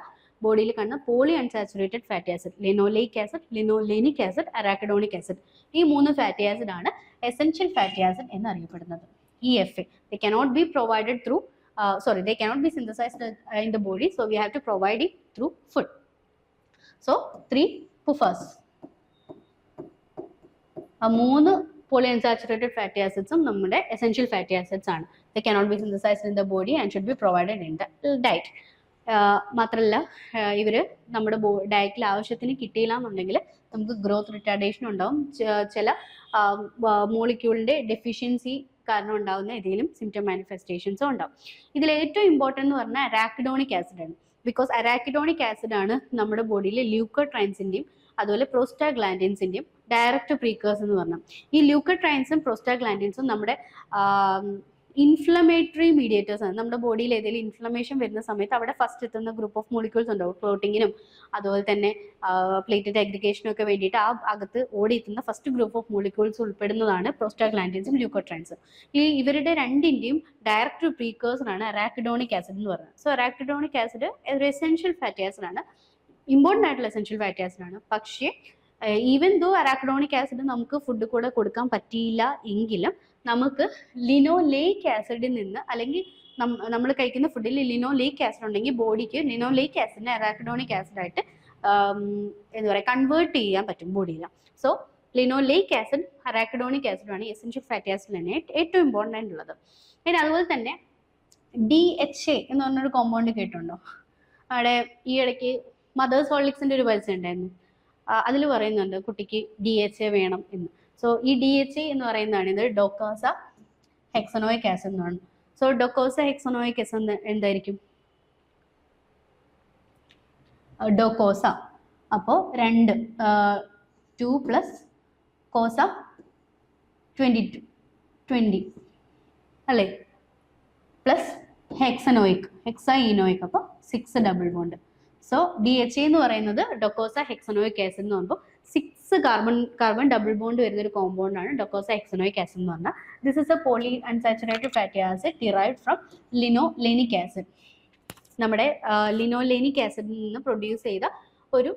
Speaker 1: ബോഡിയിൽ കാണുന്ന poly unsaturated fatty acid, linoleic acid, linolenic acid, arachidonic acid, ഈ 3 ഫാറ്റി ആസിഡ് ആണ് എസെൻഷ്യൽ ഫാറ്റി ആസിഡ് എന്നറിയപ്പെടുന്നത്. EFA, they cannot be provided through they cannot be synthesized in the body, so we have to provide it through food. So 3 PUFAs, 3 polyunsaturated fatty acids നമ്മുടെ essential fatty acids ആണ്. They cannot be synthesized in the body and should be provided in the diet. മാത്രമല്ല ഇവർ നമ്മുടെ ഡയറ്റിൽ ആവശ്യത്തിന് കിട്ടിയില്ല എന്നുണ്ടെങ്കിൽ നമുക്ക് ഗ്രോത്ത് റിട്ടാർഡേഷൻ ഉണ്ടാവും, ചില മോളിക്യൂളിൻ്റെ ഡെഫിഷ്യൻസി കാരണം ഉണ്ടാകുന്ന ഏതെങ്കിലും സിംറ്റം മാനിഫെസ്റ്റേഷൻസും ഉണ്ടാവും. ഇതിൽ ഏറ്റവും ഇമ്പോർട്ടൻ്റ് എന്ന് പറഞ്ഞാൽ അറാക്കിഡോണിക് ആസിഡ് ആണ്. ബിക്കോസ് അറാക്കിഡോണിക് ആസിഡ് ആണ് നമ്മുടെ ബോഡിയിൽ ല്യൂക്കോട്രൈൻസിൻ്റെയും അതുപോലെ പ്രോസ്റ്റാഗ്ലാൻഡിൻസിൻ്റെയും ഡയറക്റ്റ് പ്രീക്കേഴ്സ് എന്ന് പറഞ്ഞാൽ. ഈ ല്യൂക്കോട്രൈൻസും പ്രോസ്റ്റാഗ്ലാൻഡിൻസും നമ്മുടെ ഇൻഫ്ലമേറ്ററി മീഡിയേറ്റേഴ്സ് ആണ്. നമ്മുടെ ബോഡിയിൽ ഏതെങ്കിലും ഇൻഫ്ലമേഷൻ വരുന്ന സമയത്ത് അവിടെ ഫസ്റ്റ് എത്തുന്ന ഗ്രൂപ്പ് ഓഫ് മോളിക്യൂൾസ് ഉണ്ടാവും. ക്ലോട്ടിങ്ങിനും അതുപോലെ തന്നെ പ്ലേറ്റഡ് അഗ്രിഗേഷനും ഒക്കെ വേണ്ടിയിട്ട് ആ അകത്ത് ഓടിയെത്തുന്ന ഫസ്റ്റ് ഗ്രൂപ്പ് ഓഫ് മോളിക്യൂൾസ് ഉൾപ്പെടുന്നതാണ് പ്രോസ്റ്റാഗ്ലാൻഡിൻസും ല്യൂക്കോട്രൈൻസും. ഇവരുടെ രണ്ടിൻ്റെയും ഡയറക്റ്റ് പ്രീക്കേഴ്സറാണ് അറാക്കിഡോണിക് ആസിഡ് എന്ന് പറയുന്നത്. സോ അറാക്കിഡോണിക് ആസിഡ് ഒരു എസെൻഷ്യൽ ഫാറ്റി ആസിഡ് ആണ്, ഇമ്പോർട്ടൻ്റ് ആയിട്ടുള്ള എസെൻഷ്യൽ ഫാറ്റി ആസിഡ് ആണ്. പക്ഷേ ഈവൻ ദോ അറാക്കിഡോണിക് ആസിഡ് നമുക്ക് ഫുഡ് കൂടെ കൊടുക്കാൻ പറ്റിയില്ല എങ്കിലും നമുക്ക് ലിനോലെയിക് ആസിഡിൽ നിന്ന്, അല്ലെങ്കിൽ നമ്മൾ കഴിക്കുന്ന ഫുഡിൽ ലിനോലെയിക് ആസിഡ് ഉണ്ടെങ്കിൽ ബോഡിക്ക് ലിനോലെയിക് ആസിഡിനെ അറാക്കിഡോണിക് ആസിഡായിട്ട് എന്താ പറയുക കൺവേർട്ട് ചെയ്യാൻ പറ്റും ബോഡിയിൽ. സോ ലിനോലെയിക് ആസിഡ് അറാക്കിഡോണിക് ആസിഡാണ് എസെൻഷ്യൽ ഫാറ്റി ആസിഡ് തന്നെ ഏറ്റവും ഇമ്പോർട്ടൻ്റ് ആയിട്ടുള്ളത്. പിന്നെ അതുപോലെ തന്നെ DHA എന്ന് പറഞ്ഞൊരു കോമ്പൗണ്ട് കേട്ടുണ്ടോ? അവിടെ ഈ ഇടയ്ക്ക് മദേഴ്സ് ഹോർലിക്സിൻ്റെ ഒരു പരസ്യം ഉണ്ടായിരുന്നു, അതിൽ പറയുന്നുണ്ട് കുട്ടിക്ക് DHA വേണം എന്ന്. സോ ഈ DHA എന്ന് പറയുന്നതാണ് ഇത് ഡോക്കോസ ഹെക്സനോയിക് ആസിഡ് എന്നാണ്. സോ ഡോക്കോസ ഹെക്സനോയിക് ആസിഡ് എന്തായിരിക്കും? ഡോക്കോസ, അപ്പോൾ 2 + കോസ 20 അല്ലേ, പ്ലസ് ഹെക്സൈനോയിക് അപ്പോൾ 6 ഡബിൾ ബോണ്ട്. സോ DHA എന്ന് പറയുന്നത് ഡൊക്കോസ ഹെക്സനോയിക് ആസിഡ് എന്ന് പറയുമ്പോൾ 6 കാർബൺ ഡബിൾ ബോണ്ട് വരുന്ന ഒരു കോമ്പൗണ്ട് ആണ് ഡൊക്കോസ ഹെക്സനോയിക് ആസിഡ് എന്ന് പറഞ്ഞാൽ. This is a poly unsaturated fatty acid derived from linolenic acid. നമ്മുടെ ലിനോലെനിക് ആസിഡിൽ നിന്ന് പ്രൊഡ്യൂസ് ചെയ്ത ഒരു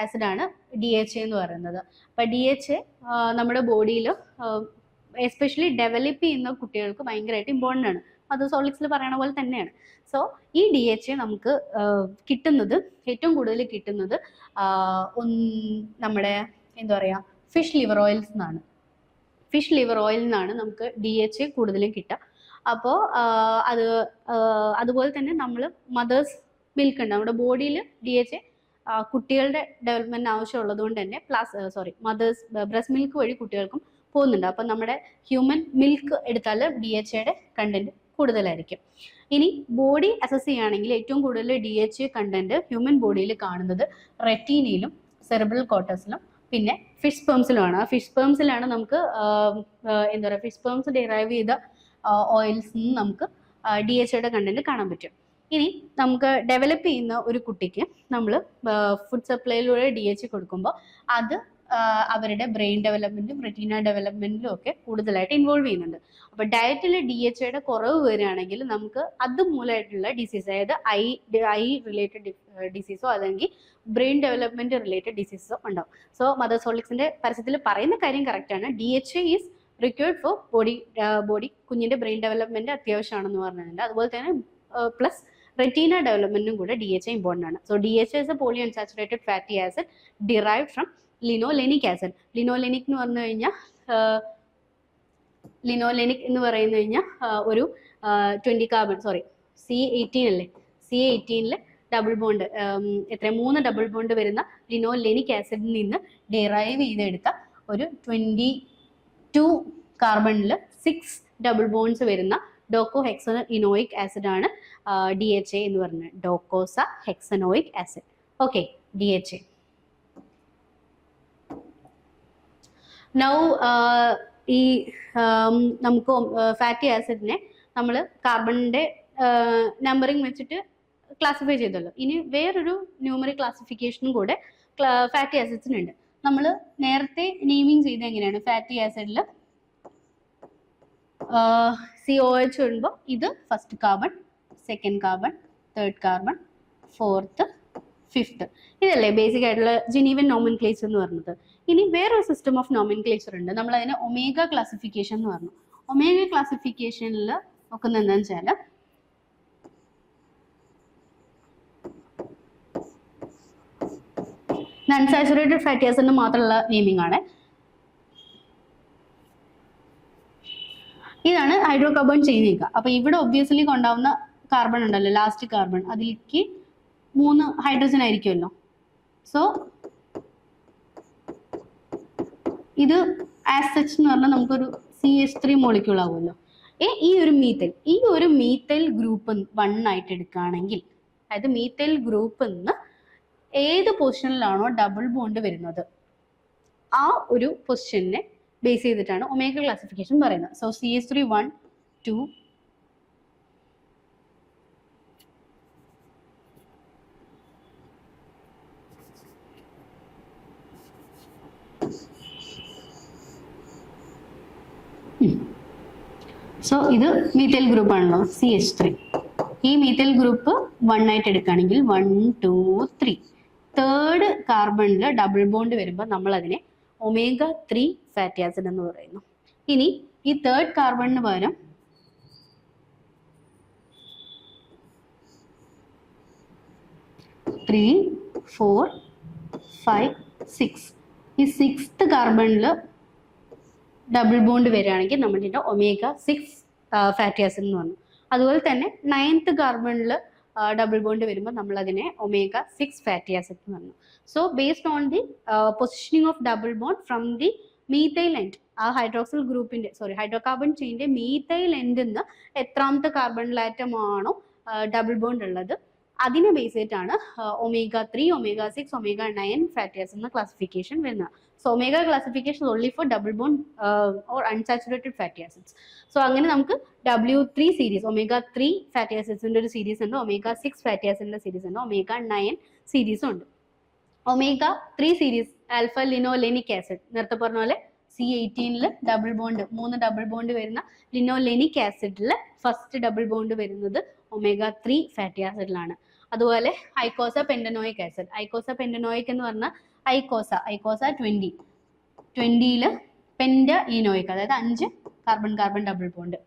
Speaker 1: ആസിഡാണ് DHA എന്ന് പറയുന്നത്. അപ്പോൾ DHA നമ്മുടെ ബോഡിയിൽ എസ്പെഷ്യലി ഡെവലപ്പ് ചെയ്യുന്ന കുട്ടികൾക്ക് ഭയങ്കരമായിട്ട് ഇമ്പോർട്ടൻ്റ് ആണ്. അത് സോളിക്സിൽ പറയണ പോലെ തന്നെയാണ്. സോ ഈ DHA നമുക്ക് കിട്ടുന്നത്, ഏറ്റവും കൂടുതൽ കിട്ടുന്നത് നമ്മുടെ എന്താ പറയുക ഫിഷ് ലിവർ ഓയിൽസ് നിന്നാണ്. ഫിഷ് ലിവർ ഓയിലിൽ നിന്നാണ് നമുക്ക് DHA കൂടുതലും കിട്ടുക. അപ്പോൾ അതുപോലെ തന്നെ നമ്മൾ മദേഴ്സ് മിൽക്ക് ഉണ്ട് നമ്മുടെ ബോഡിയിൽ. DHA കുട്ടികളുടെ ഡെവലപ്മെൻറ്റിന് ആവശ്യമുള്ളത് കൊണ്ട് തന്നെ മദേഴ്സ് ബ്രസ്റ്റ് മിൽക്ക് വഴി കുട്ടികൾക്കും പോകുന്നുണ്ട്. അപ്പം നമ്മുടെ ഹ്യൂമൻ മിൽക്ക് എടുത്താൽ DHAയുടെ കണ്ടന്റ് കൂടുതലായിരിക്കും. ഇനി ബോഡി അസസ് ചെയ്യുകയാണെങ്കിൽ ഏറ്റവും കൂടുതൽ DHA കണ്ടന്റ് ഹ്യൂമൻ ബോഡിയിൽ കാണുന്നത് റെറ്റീനയിലും സെറിബ്രൽ കോർട്ടക്സിലും പിന്നെ ഫിഷ് സ്പേംസിലുമാണ്. ആ ഫിഷ് സ്പേംസിലാണ് നമുക്ക് എന്താ പറയുക ഫിഷ് സ്പേംസ് ഡിറൈവ് ചെയ്ത ഓയിൽസിൽ നിന്ന് നമുക്ക് DHAയുടെ കണ്ടന്റ് കാണാൻ പറ്റും. ഇനി നമുക്ക് ഡെവലപ്പ് ചെയ്യുന്ന ഒരു കുട്ടിക്ക് നമ്മൾ ഫുഡ് സപ്ലൈയിലൂടെ DHA കൊടുക്കുമ്പോൾ അത് അവരുടെ ബ്രെയിൻ ഡെവലപ്മെന്റും റെറ്റീന ഡെവലപ്മെന്റിലും ഒക്കെ കൂടുതലായിട്ട് ഇൻവോൾവ് ചെയ്യുന്നുണ്ട്. അപ്പൊ ഡയറ്റിൽ DHAയുടെ കുറവ് വരികയാണെങ്കിൽ നമുക്ക് അതുമൂലമായിട്ടുള്ള ഡിസീസ്, അതായത് ഐ റിലേറ്റഡ് ഡിസീസോ അല്ലെങ്കിൽ ബ്രെയിൻ ഡെവലപ്മെന്റ് റിലേറ്റഡ് ഡിസീസോ ഉണ്ടാവും. സോ മദർസോളിക്സിന്റെ പരസ്യത്തിൽ പറയുന്ന കാര്യം കറക്റ്റ് ആണ്. DHA is required for body കുഞ്ഞിന്റെ ബ്രെയിൻ ഡെവലപ്മെന്റ് അത്യാവശ്യമാണെന്ന് പറഞ്ഞിട്ടുണ്ട്. അതുപോലെ തന്നെ പ്ലസ് റെറ്റീന ഡെവലപ്മെന്റും കൂടെ DHA ഇമ്പോർട്ടൻ്റ് ആണ്. So DHA is a poly unsaturated fatty acid derived from linolenic acid. Linolenic എന്ന് പറഞ്ഞു കഴിഞ്ഞാൽ ഒരു 20 കാർബൺ C18 അല്ലേ, C18 double bond 3 double bond വരുന്ന ലിനോലെനിക് ആസിഡിൽ നിന്ന് ഡിറൈവ് ചെയ്തെടുത്ത ഒരു 22 കാർബണിൽ 6 ഡബിൾ ബോണ്ട്സ് വരുന്ന ഡോക്കോ ഹെക്സനോയിക് ആസിഡ് ആണ് DHA എന്ന് പറയുന്നത്. Docosahexaenoic acid. Okay, DHA. Now ഈ നമുക്ക് ഫാറ്റി ആസിഡിനെ നമ്മൾ കാർബണിന്റെ നമ്പറിങ് വെച്ചിട്ട് ക്ലാസിഫൈ ചെയ്തല്ലോ. ഇനി വേറൊരു ന്യൂമറിക് ക്ലാസിഫിക്കേഷനും കൂടെ ഫാറ്റി ആസിഡ്സിനുണ്ട്. നമ്മൾ നേരത്തെ നെയിമിങ് ചെയ്ത് എങ്ങനെയാണ്, ഫാറ്റി ആസിഡിൽ COH വരുമ്പോൾ ഇത് first carbon, second carbon, third carbon, fourth, fifth. ഇതല്ലേ ബേസിക് ആയിട്ടുള്ള ജനീവൻ നോമൻക്ലേച്ചർ എന്ന് പറയുന്നത്. ഇനി വേറൊരു സിസ്റ്റം ഓഫ് നോമൻക്ലേച്ചർ ഉണ്ട്, നമ്മൾ അതിനെ ഒമേഗ ക്ലാസിഫിക്കേഷൻ എന്ന് പറഞ്ഞു. ഒമേഗ ക്ലാസിഫിക്കേഷനിൽ നോക്കുന്നത് എന്താണെന്ന് വെച്ചാൽ അൺസാച്ചുറേറ്റഡ് ഫാറ്റി ആസിഡിന് മാത്രമുള്ള നെയിമിംഗ് ആണ്. ഇതാണ് ഹൈഡ്രോകാർബൺ ചെയിൻ നീക്കുക. അപ്പൊ ഇവിടെ ഒബ്വിയസ്ലി കൊണ്ടാവുന്ന കാർബൺ ഉണ്ടല്ലോ, ലാസ്റ്റ് കാർബൺ, അതിലേക്ക് 3 ഹൈഡ്രജൻ ആയിരിക്കുമല്ലോ. സോ ഇത് ആസ് സച്ച് എന്ന് പറഞ്ഞാൽ നമുക്കൊരു CH3 മോളിക്യൂൾ ആവുമല്ലോ. ഈ ഒരു മീത്തൈൽ ഗ്രൂപ്പ് 1 ആയിട്ട് എടുക്കുകയാണെങ്കിൽ, അതായത് മീത്തൈൽ ഗ്രൂപ്പ് നിന്ന് ഏത് പൊസിഷനിലാണോ ഡബിൾ ബോണ്ട് വരുന്നത് ആ ഒരു പൊസിഷനെ ബേസ് ചെയ്തിട്ടാണ് ഒമേഗ ക്ലാസിഫിക്കേഷൻ പറയുന്നത്. സോ CH3 1 2 സോ ഇത് മീത്തൈൽ ഗ്രൂപ്പ് ആണല്ലോ CH3. ഈ മീത്തൈൽ ഗ്രൂപ്പ് 1 ആയിട്ട് എടുക്കുകയാണെങ്കിൽ 1 2 3 തേർഡ് കാർബണിൽ ഡബിൾ ബോണ്ട് വരുമ്പോൾ നമ്മൾ അതിനെ ഒമേഗ 3 ഫാറ്റി ആസിഡ് എന്ന് പറയുന്നു. ഇനി ഈ തേർഡ് കാർബണിന് പകരം ത്രീ 4 5 6 ഈ 6th കാർബണിൽ ഡബിൾ ബോണ്ട് വരികയാണെങ്കിൽ നമ്മളിതിൻ്റെ ഒമേഗ 6 ഫാറ്റി ആസിഡ് എന്ന് പറഞ്ഞു. അതുപോലെ തന്നെ 9th കാർബണിൽ ഡബിൾ ബോണ്ട് വരുമ്പോൾ നമ്മൾ അതിനെ ഒമേഗ 6 ഫാറ്റി ആസിഡ് എന്ന് പറഞ്ഞു. So based on the positioning of double bond from the methyl end, ആ ഹൈഡ്രോകാർബൺ ചെയിൻ്റെ മീത്തൈൽ എൻഡിൽ നിന്ന് എത്രാമത്തെ കാർബൺ ആറ്റം ആണോ ഡബിൾ ബോണ്ട് ഉള്ളത് അതിനെ ബേസ് ചെയ്തിട്ടാണ് omega 3, omega 6, omega 9 fatty acid എന്ന ക്ലാസിഫിക്കേഷൻ വരുന്നത്. So omega classification only for double bond or unsaturated fatty acids. So അങ്ങനെ നമുക്ക് W3 സീരീസ്, ഒമേഗ 3 ഫാറ്റി ആസിഡ്സിന്റെ ഒരു സീരീസ് ഉണ്ട്, ഒമേഗ 6 ഫാറ്റി ആസിഡിന്റെ സീരീസ് ഉണ്ട്, ഒമേഗ 9 സീരീസും ഉണ്ട്. Omega 3 series alpha linolenic acid, നേരത്തെ പറഞ്ഞ പോലെ C18 double bond 3 double bond വരുന്ന ലിനോലെനിക് ആസിഡിൽ ഫസ്റ്റ് ഡബിൾ ബോണ്ട് വരുന്നത് ഒമേഗ 3 ഫാറ്റി ആസിഡിലാണ്. അതുപോലെ ഐക്കോസ പെൻഡനോയിക് ആസിഡ്, ഐക്കോസ പെൻഡനോയിക് എന്ന് പറഞ്ഞാൽ ഐക്കോസ 20 പെൻഡ ഈനോയിക്, അതായത് 5 കാർബൺ ഡബിൾ ബോണ്ട്.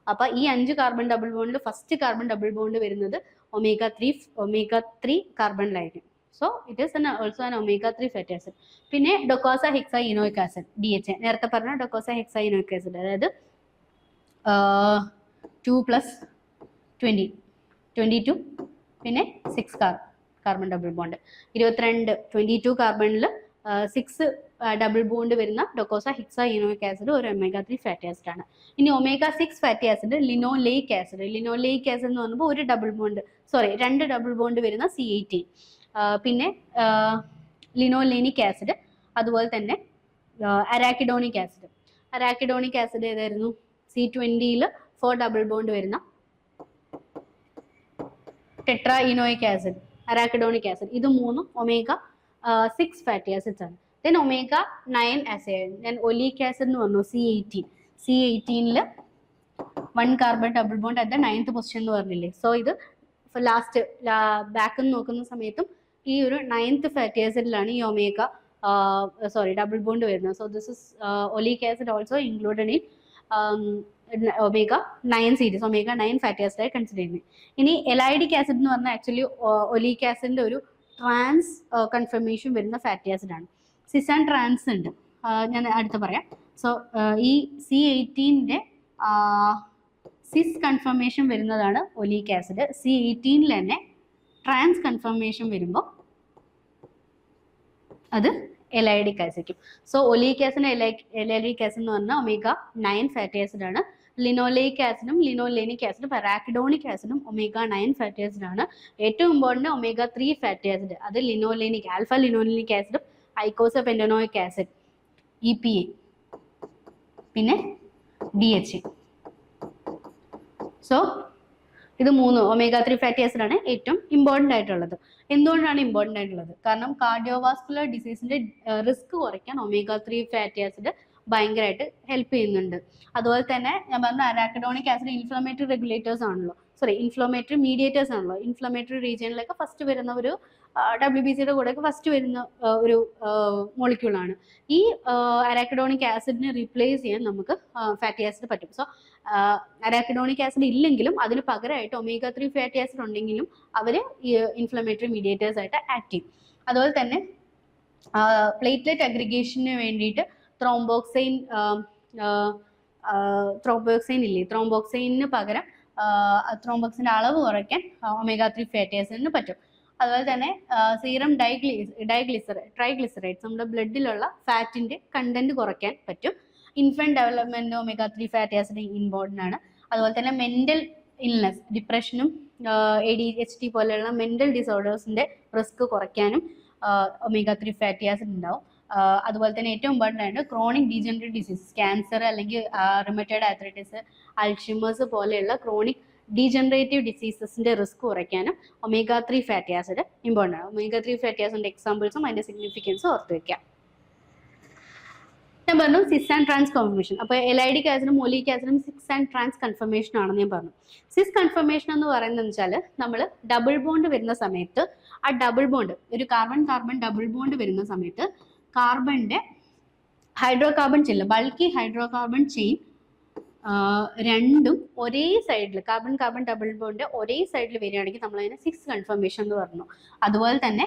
Speaker 1: അപ്പൊ ഈ 5 കാർബൺ ഡബിൾ ബോണ്ടിൽ ഫസ്റ്റ് കാർബൺ ഡബിൾ ബോണ്ട് വരുന്നത് ഒമേഗ 3 കാർബണിലായിരിക്കും. So it is also an omega 3 fatty acid. പിന്നെ ഡൊക്കോസ ഹെക്സൈനോയിക് ആസിഡ് DHA, നേരത്തെ പറഞ്ഞ ഡൊക്കോസ ഹെക്സൈനോയിക് ആസിഡ്, അതായത് 2 + 20 22 പിന്നെ 6 carbon double bond 22 കാർബണിൽ 6 double bond വരുന്ന ഡൊക്കോസ ഹെക്സൈനോയിക് ആസിഡ് ഒരു ഒമേഗ 3 ഫാറ്റി ആസിഡ് ആണ്. ഇനി omega 6 fatty acid linoleic acid എന്ന് പറയുമ്പോൾ 2 ഡബിൾ ബോണ്ട് വരുന്ന C18, പിന്നെ ലിനോലെനിക് ആസിഡ്, അതുപോലെ തന്നെ അരാക്കിഡോണിക് ആസിഡ് ഏതായിരുന്നു, C20 4 ഡബിൾ ബോണ്ട് വരുന്ന ടെട്രാ ഇനോയിക് ആസിഡ്, അരാക്കിഡോണിക് ആസിഡ്. ഇത് 3 ഒമേഗ 6 ഫാറ്റി ആസിഡ്സ് ആണ്. Then omega 9 acid, then oleic acid എന്ന് പറഞ്ഞു C18 1 carbon double bond at the 9th position എന്ന് പറഞ്ഞില്ലേ. സോ ഇത് ലാസ്റ്റ് ബാക്ക് നോക്കുന്ന സമയത്തും ഈ ഒരു 9th ഫാറ്റി ആസിഡിലാണ് ഈ ഒമേഗ ഡബിൾ ബോണ്ട് വരുന്നത്. So this is oleic acid also included in omega 9 series, omega 9 fatty acid ആയി കൺസിഡർ ചെയ്യുന്നത്. ഇനി എലൈഡിക് ആസിഡ് എന്ന് പറഞ്ഞാൽ ആക്ച്വലി ഒലീക് ആസിഡിന്റെ ഒരു ട്രാൻസ് കൺഫർമേഷൻ വരുന്ന ഫാറ്റി ആസിഡ് ആണ്. സിസ് ആൻഡ് ട്രാൻസ് ഉണ്ട്, ഞാൻ അടുത്ത് പറയാം. സോ ഈ C18ന്റെ സിസ് കൺഫർമേഷൻ വരുന്നതാണ് ഒലീക് ആസിഡ്. C18 തന്നെ ട്രാൻസ് കൺഫർമേഷൻ വരുമ്പോൾ അത് elaidic acid. So oleic acid elaidic acid എന്ന് പറഞ്ഞാൽ ഒമേഗ 9 ഫാറ്റി ആസിഡ് ആണ്. ലിനോലെയിക് ആസിഡും ലിനോലെനിക് ആസിഡും അറാക്കിഡോണിക് ആസിഡും ഒമേഗ 9 ഫാറ്റി ആസിഡ് ആണ്. ഏറ്റവും ഇമ്പോർട്ടൻറ്റ് ഒമേഗ 3 ഫാറ്റി ആസിഡ്, അത് ലിനോലെനിക്, ആൽഫ ലിനോലെനിക് ആസിഡും ഐക്കോസപെന്റനോയിക് ആസിഡ് EPA, പിന്നെ DHA. സോ ഇത് 3 ഒമേഗ 3 ഫാറ്റി ആസിഡ് ആണ് ഏറ്റവും ഇമ്പോർട്ടൻ്റ് ആയിട്ടുള്ളത്. എന്തുകൊണ്ടാണ് ഇമ്പോർട്ടൻ്റ് ആയിട്ടുള്ളത്? കാരണം കാർഡിയോവാസ്കുലർ ഡിസീസിന്റെ റിസ്ക് കുറയ്ക്കാൻ ഒമേഗ 3 ഫാറ്റി ആസിഡ് ഭയങ്കരമായിട്ട് ഹെൽപ്പ് ചെയ്യുന്നുണ്ട്. അതുപോലെ തന്നെ ഞാൻ പറഞ്ഞ അറാക്കിഡോണിക് ആസിഡ് ഇൻഫ്ലമേറ്ററി റെഗുലേറ്റേഴ്സ് ആണല്ലോ, ഇൻഫ്ലമേറ്ററി മീഡിയേറ്റേഴ്സ് ആണല്ലോ. ഇൻഫ്ലമേറ്ററി റീജിയനിലൊക്കെ ഫസ്റ്റ് വരുന്ന ഒരു WBCയുടെ കൂടെയൊക്കെ ഫസ്റ്റ് വരുന്ന ഒരു മോളിക്യൂളാണ്. ഈ അറാക്കിഡോണിക് ആസിഡിനെ റീപ്ലേസ് ചെയ്യാൻ നമുക്ക് ഫാറ്റി ആസിഡ് പറ്റും. സോ അറാക്കിഡോണിക് ആസിഡ് ഇല്ലെങ്കിലും അതിന് പകരമായിട്ട് ഒമേഗ 3 ഫാറ്റി ആസിഡ് ഉണ്ടെങ്കിലും അവർ ഇൻഫ്ലമേറ്ററി മീഡിയേറ്റേഴ്സ് ആയിട്ട് ആക്ട് ചെയ്യും. അതുപോലെ തന്നെ പ്ലേറ്റ്ലെറ്റ് അഗ്രിഗേഷന് വേണ്ടിയിട്ട് ത്രോംബോക്സൈൻ ഇല്ലേ, ത്രോംബോക്സൈനിന് പകരം ത്രോംബോക്സിന്റെ അളവ് കുറയ്ക്കാൻ ഒമേഗ 3 ഫാറ്റി ആസിഡിന് പറ്റും. അതുപോലെ തന്നെ സീറം ട്രൈഗ്ലിസറൈഡ്സ് നമ്മുടെ ബ്ലഡിലുള്ള ഫാറ്റിന്റെ കണ്ടന്റ് കുറയ്ക്കാൻ പറ്റും. Infant development omega 3 fatty acid important ആണ്. അതുപോലെ തന്നെ മെന്റൽ ഇൽനെസ്, ഡിപ്രഷനും ADHD പോലെയുള്ള മെന്റൽ ഡിസോർഡേഴ്സിന്റെ റിസ്ക് കുറയ്ക്കാനും ഒമേഗ 3 ഫാറ്റി ആസിഡ് ഉണ്ടാവും. അതുപോലെ തന്നെ ഏറ്റവും ഇമ്പോർട്ടൻ്റ് ആണ് ക്രോണിക് ഡീജനറേറ്റീവ് ഡിസീസ്, ക്യാൻസർ അല്ലെങ്കിൽ റിമറ്റോയ്ഡ് ആർത്രൈറ്റിസ്, അൾഷിമേഴ്സ് പോലെയുള്ള ക്രോണിക് ഡീജനറേറ്റീവ് ഡിസീസസിന്റെ റിസ്ക് കുറയ്ക്കാനും ഒമേഗ 3 ഫാറ്റി ആസിഡ് ഇമ്പോർട്ടൻ്റ് ആണ്. ഒമേഗ 3 ഫാറ്റി ആസിഡിന്റെ എക്സാമ്പിൾസും അതിന്റെ സിഗ്നിഫിക്കൻസും ഓർത്ത് വെക്കാം. ഞാൻ പറഞ്ഞു സിസ് ആൻഡ് ട്രാൻസ് കൺഫർമേഷൻ. അപ്പോൾ എലൈഡിക് ആസിഡും ഒലീക് ആസിഡും സിസ് ആൻഡ് ട്രാൻസ് കൺഫർമേഷൻ ആണെന്ന് ഞാൻ പറഞ്ഞു. സിസ് കൺഫർമേഷൻ എന്ന് പറയുന്നത് വെച്ചാൽ നമ്മൾ ഡബിൾ ബോണ്ട് വരുന്ന സമയത്ത് ആ ഡബിൾ ബോണ്ട്, ഒരു കാർബൺ ഡബിൾ ബോണ്ട് വരുന്ന സമയത്ത് കാർബണിന്റെ hydrocarbon chain, bulky hydrocarbon chain രണ്ടും ഒരേ സൈഡിൽ, കാർബൺ ഡബിൾ ബോണ്ട് ഒരേ സൈഡിൽ വരികയാണെങ്കിൽ നമ്മൾ അതിനെ സിസ് കൺഫർമേഷൻ എന്ന് പറഞ്ഞു. അതുപോലെ തന്നെ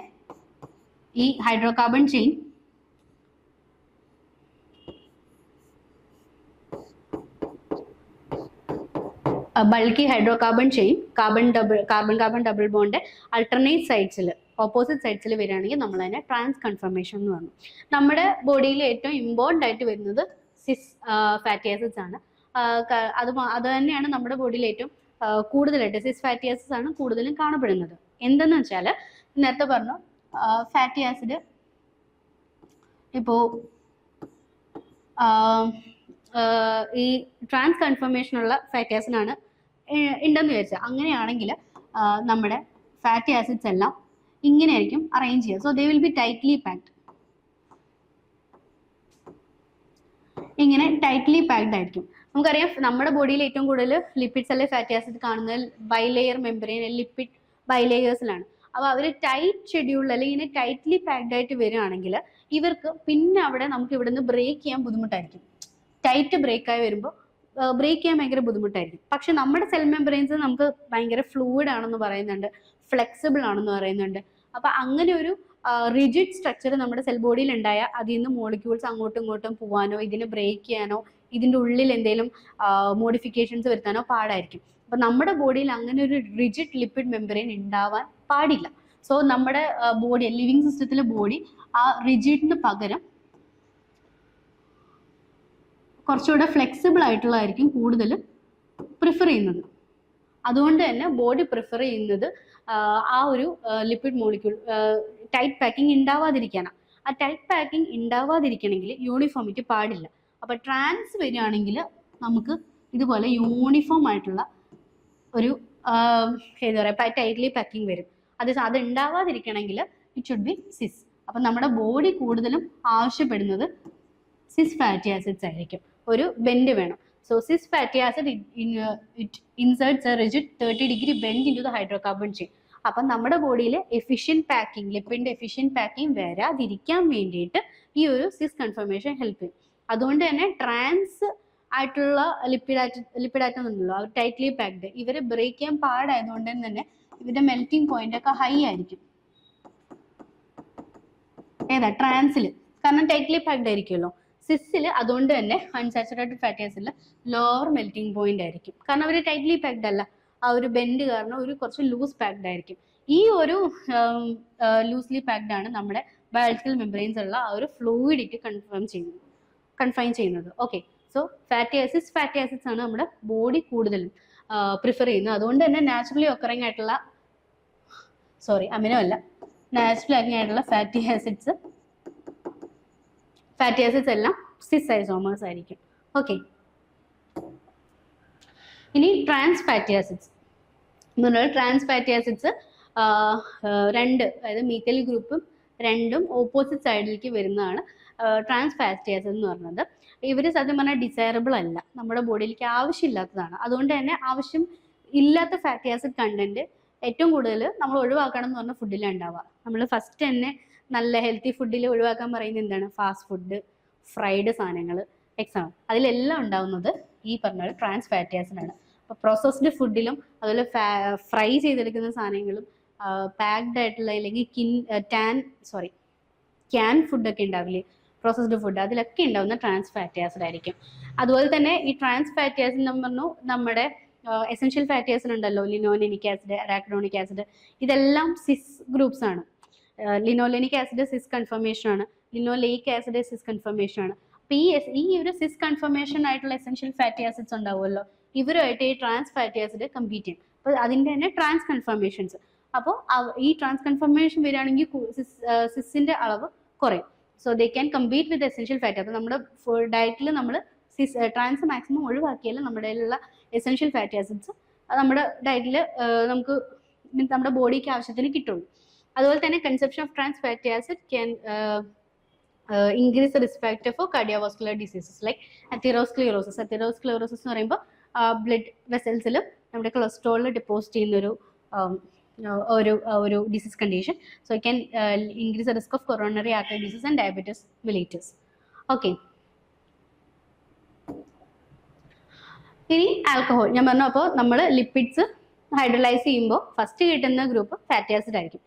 Speaker 1: ഈ hydrocarbon chain bulky hydrocarbon chain carbon double bond alternate സൈഡ്സിൽ, ഓപ്പോസിറ്റ് സൈഡ്സിൽ വരികയാണെങ്കിൽ നമ്മൾ അതിനെ ട്രാൻസ് കൺഫർമേഷൻ എന്ന് പറഞ്ഞു. നമ്മുടെ ബോഡിയിൽ ഏറ്റവും ഇമ്പോർട്ടൻ്റ് ആയിട്ട് വരുന്നത് സിസ് ഫാറ്റി ആസിഡ്സ് ആണ്. അത് തന്നെയാണ് നമ്മുടെ ബോഡിയിൽ ഏറ്റവും കൂടുതലായിട്ട് സിസ് ഫാറ്റി ആസിഡ്സ് ആണ് കൂടുതലും കാണപ്പെടുന്നത്. എന്തെന്ന് വെച്ചാൽ നേരത്തെ പറഞ്ഞു ഫാറ്റി ആസിഡ് ഇപ്പോൾ ഈ ട്രാൻസ് കൺഫർമേഷനുള്ള ഫാറ്റി ആസിഡ് ആണ് ഉണ്ടെന്ന് വിചാരിച്ചാൽ, അങ്ങനെയാണെങ്കിൽ നമ്മുടെ ഫാറ്റി ആസിഡ്സ് എല്ലാം ഇങ്ങനെയായിരിക്കും അറേഞ്ച് ചെയ്യുക. So they will be tightly packed, ഇങ്ങനെ ടൈറ്റ്ലി പാക്ഡ് ആയിരിക്കും. നമുക്കറിയാം നമ്മുടെ ബോഡിയിൽ ഏറ്റവും കൂടുതൽ ലിപ്പിഡ്സ് അല്ലെങ്കിൽ ഫാറ്റി ആസിഡ് കാണുന്നത് ബൈലെയർ മെമ്പറൈൻ ലിപ്പിഡ് ബൈലെയേഴ്സിലാണ്. അപ്പോൾ അവർ ടൈറ്റ് ഷെഡ്യൂളിൽ അല്ലെങ്കിൽ ഇങ്ങനെ ടൈറ്റ്ലി പാക്ഡ് ആയിട്ട് വരികയാണെങ്കിൽ ഇവർക്ക് പിന്നെ അവിടെ നമുക്ക് ഇവിടെ നിന്ന് ബ്രേക്ക് ചെയ്യാൻ ബുദ്ധിമുട്ടായിരിക്കും. ടൈറ്റ് ബ്രേക്കായി വരുമ്പോൾ ബ്രേക്ക് ചെയ്യാൻ ഭയങ്കര ബുദ്ധിമുട്ടായിരിക്കും. പക്ഷെ നമ്മുടെ സെൽ മെമ്പറൈൻസ് നമുക്ക് ഭയങ്കര ഫ്ലൂയിഡ് ആണെന്ന് പറയുന്നുണ്ട്, ഫ്ലെക്സിബിൾ ആണെന്ന് പറയുന്നുണ്ട്. അപ്പൊ അങ്ങനെ ഒരു റിജിഡ് സ്ട്രക്ചർ നമ്മുടെ സെൽ ബോഡിയിൽ ഉണ്ടായാൽ അതിൽ നിന്ന് മോളിക്യൂൾസ് അങ്ങോട്ടും ഇങ്ങോട്ടും പോകാനോ ഇതിനെ ബ്രേക്ക് ചെയ്യാനോ ഇതിൻ്റെ ഉള്ളിൽ എന്തെങ്കിലും മോഡിഫിക്കേഷൻസ് വരുത്താനോ പാടായിരിക്കും. അപ്പൊ നമ്മുടെ ബോഡിയിൽ അങ്ങനെ ഒരു റിജിഡ് ലിപ്പിഡ് മെമ്പറൈൻ ഉണ്ടാവാൻ പാടില്ല. സോ നമ്മുടെ ബോഡി, ലിവിങ് സിസ്റ്റത്തിലെ ബോഡി ആ റിജിഡിന് പകരം കുറച്ചുകൂടെ ഫ്ലെക്സിബിൾ ആയിട്ടുള്ളതായിരിക്കും കൂടുതൽ പ്രിഫർ ചെയ്യുന്നത്. അതുകൊണ്ട് തന്നെ ബോഡി പ്രിഫർ ചെയ്യുന്നത് ആ ഒരു ലിപ്പിഡ് മോളിക്യൂൾ ടൈറ്റ് പാക്കിംഗ് ഉണ്ടാവാതിരിക്കാനാണ്. ആ ടൈറ്റ് പാക്കിംഗ് ഉണ്ടാവാതിരിക്കണമെങ്കിൽ യൂണിഫോമിറ്റി പാടില്ല. അപ്പോൾ ട്രാൻസ് വരികയാണെങ്കിൽ നമുക്ക് ഇതുപോലെ യൂണിഫോം ആയിട്ടുള്ള ഒരു എന്താ പറയുക ടൈറ്റ്ലി പാക്കിംഗ് വരും. അത് ഉണ്ടാവാതിരിക്കണമെങ്കിൽ ഇറ്റ് ഷുഡ് ബി സിസ്. അപ്പം നമ്മുടെ ബോഡി കൂടുതലും ആവശ്യപ്പെടുന്നത് സിസ് ഫാറ്റി ആസിഡ്സ് ആയിരിക്കും. ഒരു ബെൻഡ് വേണം. So cis fatty acid it inserts a rigid 30° bend into the hydrocarbon chain. അപ്പം നമ്മുടെ ബോഡിയിൽ എഫിഷ്യൻറ്റ് പാക്കിംഗ്, ലിപ്പിഡിൻ്റെ എഫിഷ്യൻറ്റ് പാക്കിംഗ് വരാതിരിക്കാൻ വേണ്ടിയിട്ട് ഈ ഒരു സിസ് കൺഫർമേഷൻ ഹെൽപ്പ് ചെയ്യും. അതുകൊണ്ട് തന്നെ ട്രാൻസ് ആയിട്ടുള്ള ലിപ്പിഡ് ഉണ്ടല്ലോ, അവർ ടൈറ്റ്ലി പാക്ഡ്, ഇവർ ബ്രേക്ക് ചെയ്യാൻ പാടായതുകൊണ്ട് തന്നെ ഇവരുടെ മെൽറ്റിംഗ് പോയിന്റ് ഒക്കെ ഹൈ ആയിരിക്കും. ഏതാ? ട്രാൻസിൽ, കാരണം ടൈറ്റ്ലി പാക്ഡ് ആയിരിക്കുമല്ലോ. സിസ്സിൽ അതുകൊണ്ട് തന്നെ അൺസാച്ചുറേറ്റഡ് ഫാറ്റി ആസിഡിൽ ലോവർ മെൽറ്റിംഗ് പോയിന്റ് ആയിരിക്കും, കാരണം അവർ ടൈറ്റ്ലി പാക്ഡ് അല്ല. ആ ഒരു ബെൻഡ് കാരണം ഒരു കുറച്ച് ലൂസ് പാക്ഡ് ആയിരിക്കും. ഈ ഒരു ലൂസ്ലി പാക്ഡ് ആണ് നമ്മുടെ ബയോളജിക്കൽ മെംബ്രെയിൻസ് ഉള്ള ആ ഒരു ഫ്ലൂയിഡിറ്റി കൺഫൈൻ ചെയ്യുന്നത്. ഓക്കെ, സോ ഫാറ്റി ആസിഡ്സ് ആണ് നമ്മുടെ ബോഡി കൂടുതലും പ്രിഫർ ചെയ്യുന്നത്. അതുകൊണ്ട് തന്നെ നാച്ചുറലി ഒക്കറിങ് ആയിട്ടുള്ള അമിനോ അല്ല, നാച്ചുറലി ഒക്കറിങ് ആയിട്ടുള്ള ഫാറ്റി ആസിഡ്സ് എല്ലാം സിസ് ഐസോമേഴ്സ് ആയിരിക്കും. ഓക്കെ, ഇനി trans fatty acids. Trans fatty acids രണ്ട്, അതായത് മീഥൈൽ ഗ്രൂപ്പും രണ്ടും ഓപ്പോസിറ്റ് സൈഡിലേക്ക് വരുന്നതാണ് ട്രാൻസ് ഫാറ്റി ആസിഡ് എന്ന് പറയുന്നത്. ഇവർ സത്യം പറഞ്ഞാൽ ഡിസൈറബിൾ അല്ല, നമ്മുടെ ബോഡിയിലേക്ക് ആവശ്യമില്ലാത്തതാണ്. അതുകൊണ്ട് തന്നെ ആവശ്യം ഇല്ലാത്ത ഫാറ്റി ആസിഡ് കണ്ടന്റ് ഏറ്റവും കൂടുതൽ നമ്മൾ ഒഴിവാക്കണം എന്ന് പറഞ്ഞ ഫുഡിലാണ് ഉണ്ടാവുക. നമ്മൾ ഫസ്റ്റ് തന്നെ നല്ല ഹെൽത്തി ഫുഡിൽ ഒഴിവാക്കാൻ പറയുന്നത് എന്താണ്? ഫാസ്റ്റ് ഫുഡ്, ഫ്രൈഡ് സാധനങ്ങൾ, അതിലെല്ലാം ഉണ്ടാവുന്നത് ഈ പറഞ്ഞ ട്രാൻസ് ഫാറ്റി ആസിഡ് ആണ്. അപ്പോൾ പ്രോസസ്ഡ് ഫുഡിലും അതുപോലെ ഫ്രൈ ചെയ്തെടുക്കുന്ന സാധനങ്ങളും പാക്ഡ് ആയിട്ടുള്ള അല്ലെങ്കിൽ ക്യാൻ ഫുഡൊക്കെ ഉണ്ടാവില്ലേ, പ്രോസസ്ഡ് ഫുഡ്, അതിലൊക്കെ ഉണ്ടാവുന്ന ട്രാൻസ് ഫാറ്റി ആസിഡ് ആയിരിക്കും. അതുപോലെ തന്നെ ഈ ട്രാൻസ് ഫാറ്റി ആസിഡ് എന്ന് പറഞ്ഞു നമ്മുടെ എസെൻഷ്യൽ ഫാറ്റി ആസിഡ് ഉണ്ടല്ലോ, ലിനോലെനിക് ആസിഡ്, അറാക്കിഡോണിക് ആസിഡ്, ഇതെല്ലാം സിസ് ഗ്രൂപ്പ്സ് ആണ്. ലിനോലെനിക് ആസിഡ് സിസ് കൺഫർമേഷൻ ആണ്, ലിനോലെയിക് ആസിഡ് സിസ് കൺഫർമേഷൻ ആണ്. അപ്പോൾ ഈ ഒരു സിസ് കൺഫർമേഷൻ ആയിട്ടുള്ള എസെൻഷ്യൽ ഫാറ്റി ആസിഡ്സ് ഉണ്ടാവുമല്ലോ, ഇവരുമായിട്ട് ഈ ട്രാൻസ് ഫാറ്റി ആസിഡ് കമ്പീറ്റ് ചെയ്യും. അപ്പോൾ അതിൻ്റെ തന്നെ ട്രാൻസ് കൺഫർമേഷൻസ്. അപ്പോൾ ഈ ട്രാൻസ് കൺഫർമേഷൻ വരികയാണെങ്കിൽ സിസിൻ്റെ അളവ് കുറയും. So they can compete with essential fatty. അപ്പോൾ നമ്മുടെ ഡയറ്റിൽ നമ്മൾ ട്രാൻസ് മാക്സിമം ഒഴിവാക്കിയാൽ നമ്മുടെ കയ്യിലുള്ള എസെൻഷ്യൽ ഫാറ്റി ആസിഡ്സ് നമ്മുടെ ഡയറ്റിൽ നമുക്ക് നമ്മുടെ ബോഡിക്ക് ആവശ്യത്തിന് കിട്ടുള്ളൂ. അതുപോലെ തന്നെ conception of trans fatty acid can increase risk factor for cardiovascular diseases like atherosclerosis. Atherosclerosis എന്ന് പറയുമ്പോൾ ബ്ലഡ് വെസൽസിൽ നമ്മുടെ കൊളസ്ട്രോളിൽ ഡെപ്പോസിറ്റ് ചെയ്യുന്നൊരു ഒരു disease condition. So it can increase the risk of coronary artery disease and diabetes mellitus. Okay, ഇനി ആൽക്കഹോൾ ഞാൻ പറഞ്ഞു. അപ്പോൾ നമ്മൾ ലിപ്പിഡ്സ് ഹൈഡ്രലൈസ് ചെയ്യുമ്പോൾ ഫസ്റ്റ് കിട്ടുന്ന ഗ്രൂപ്പ് ഫാറ്റി ആസിഡ് ആയിരിക്കും.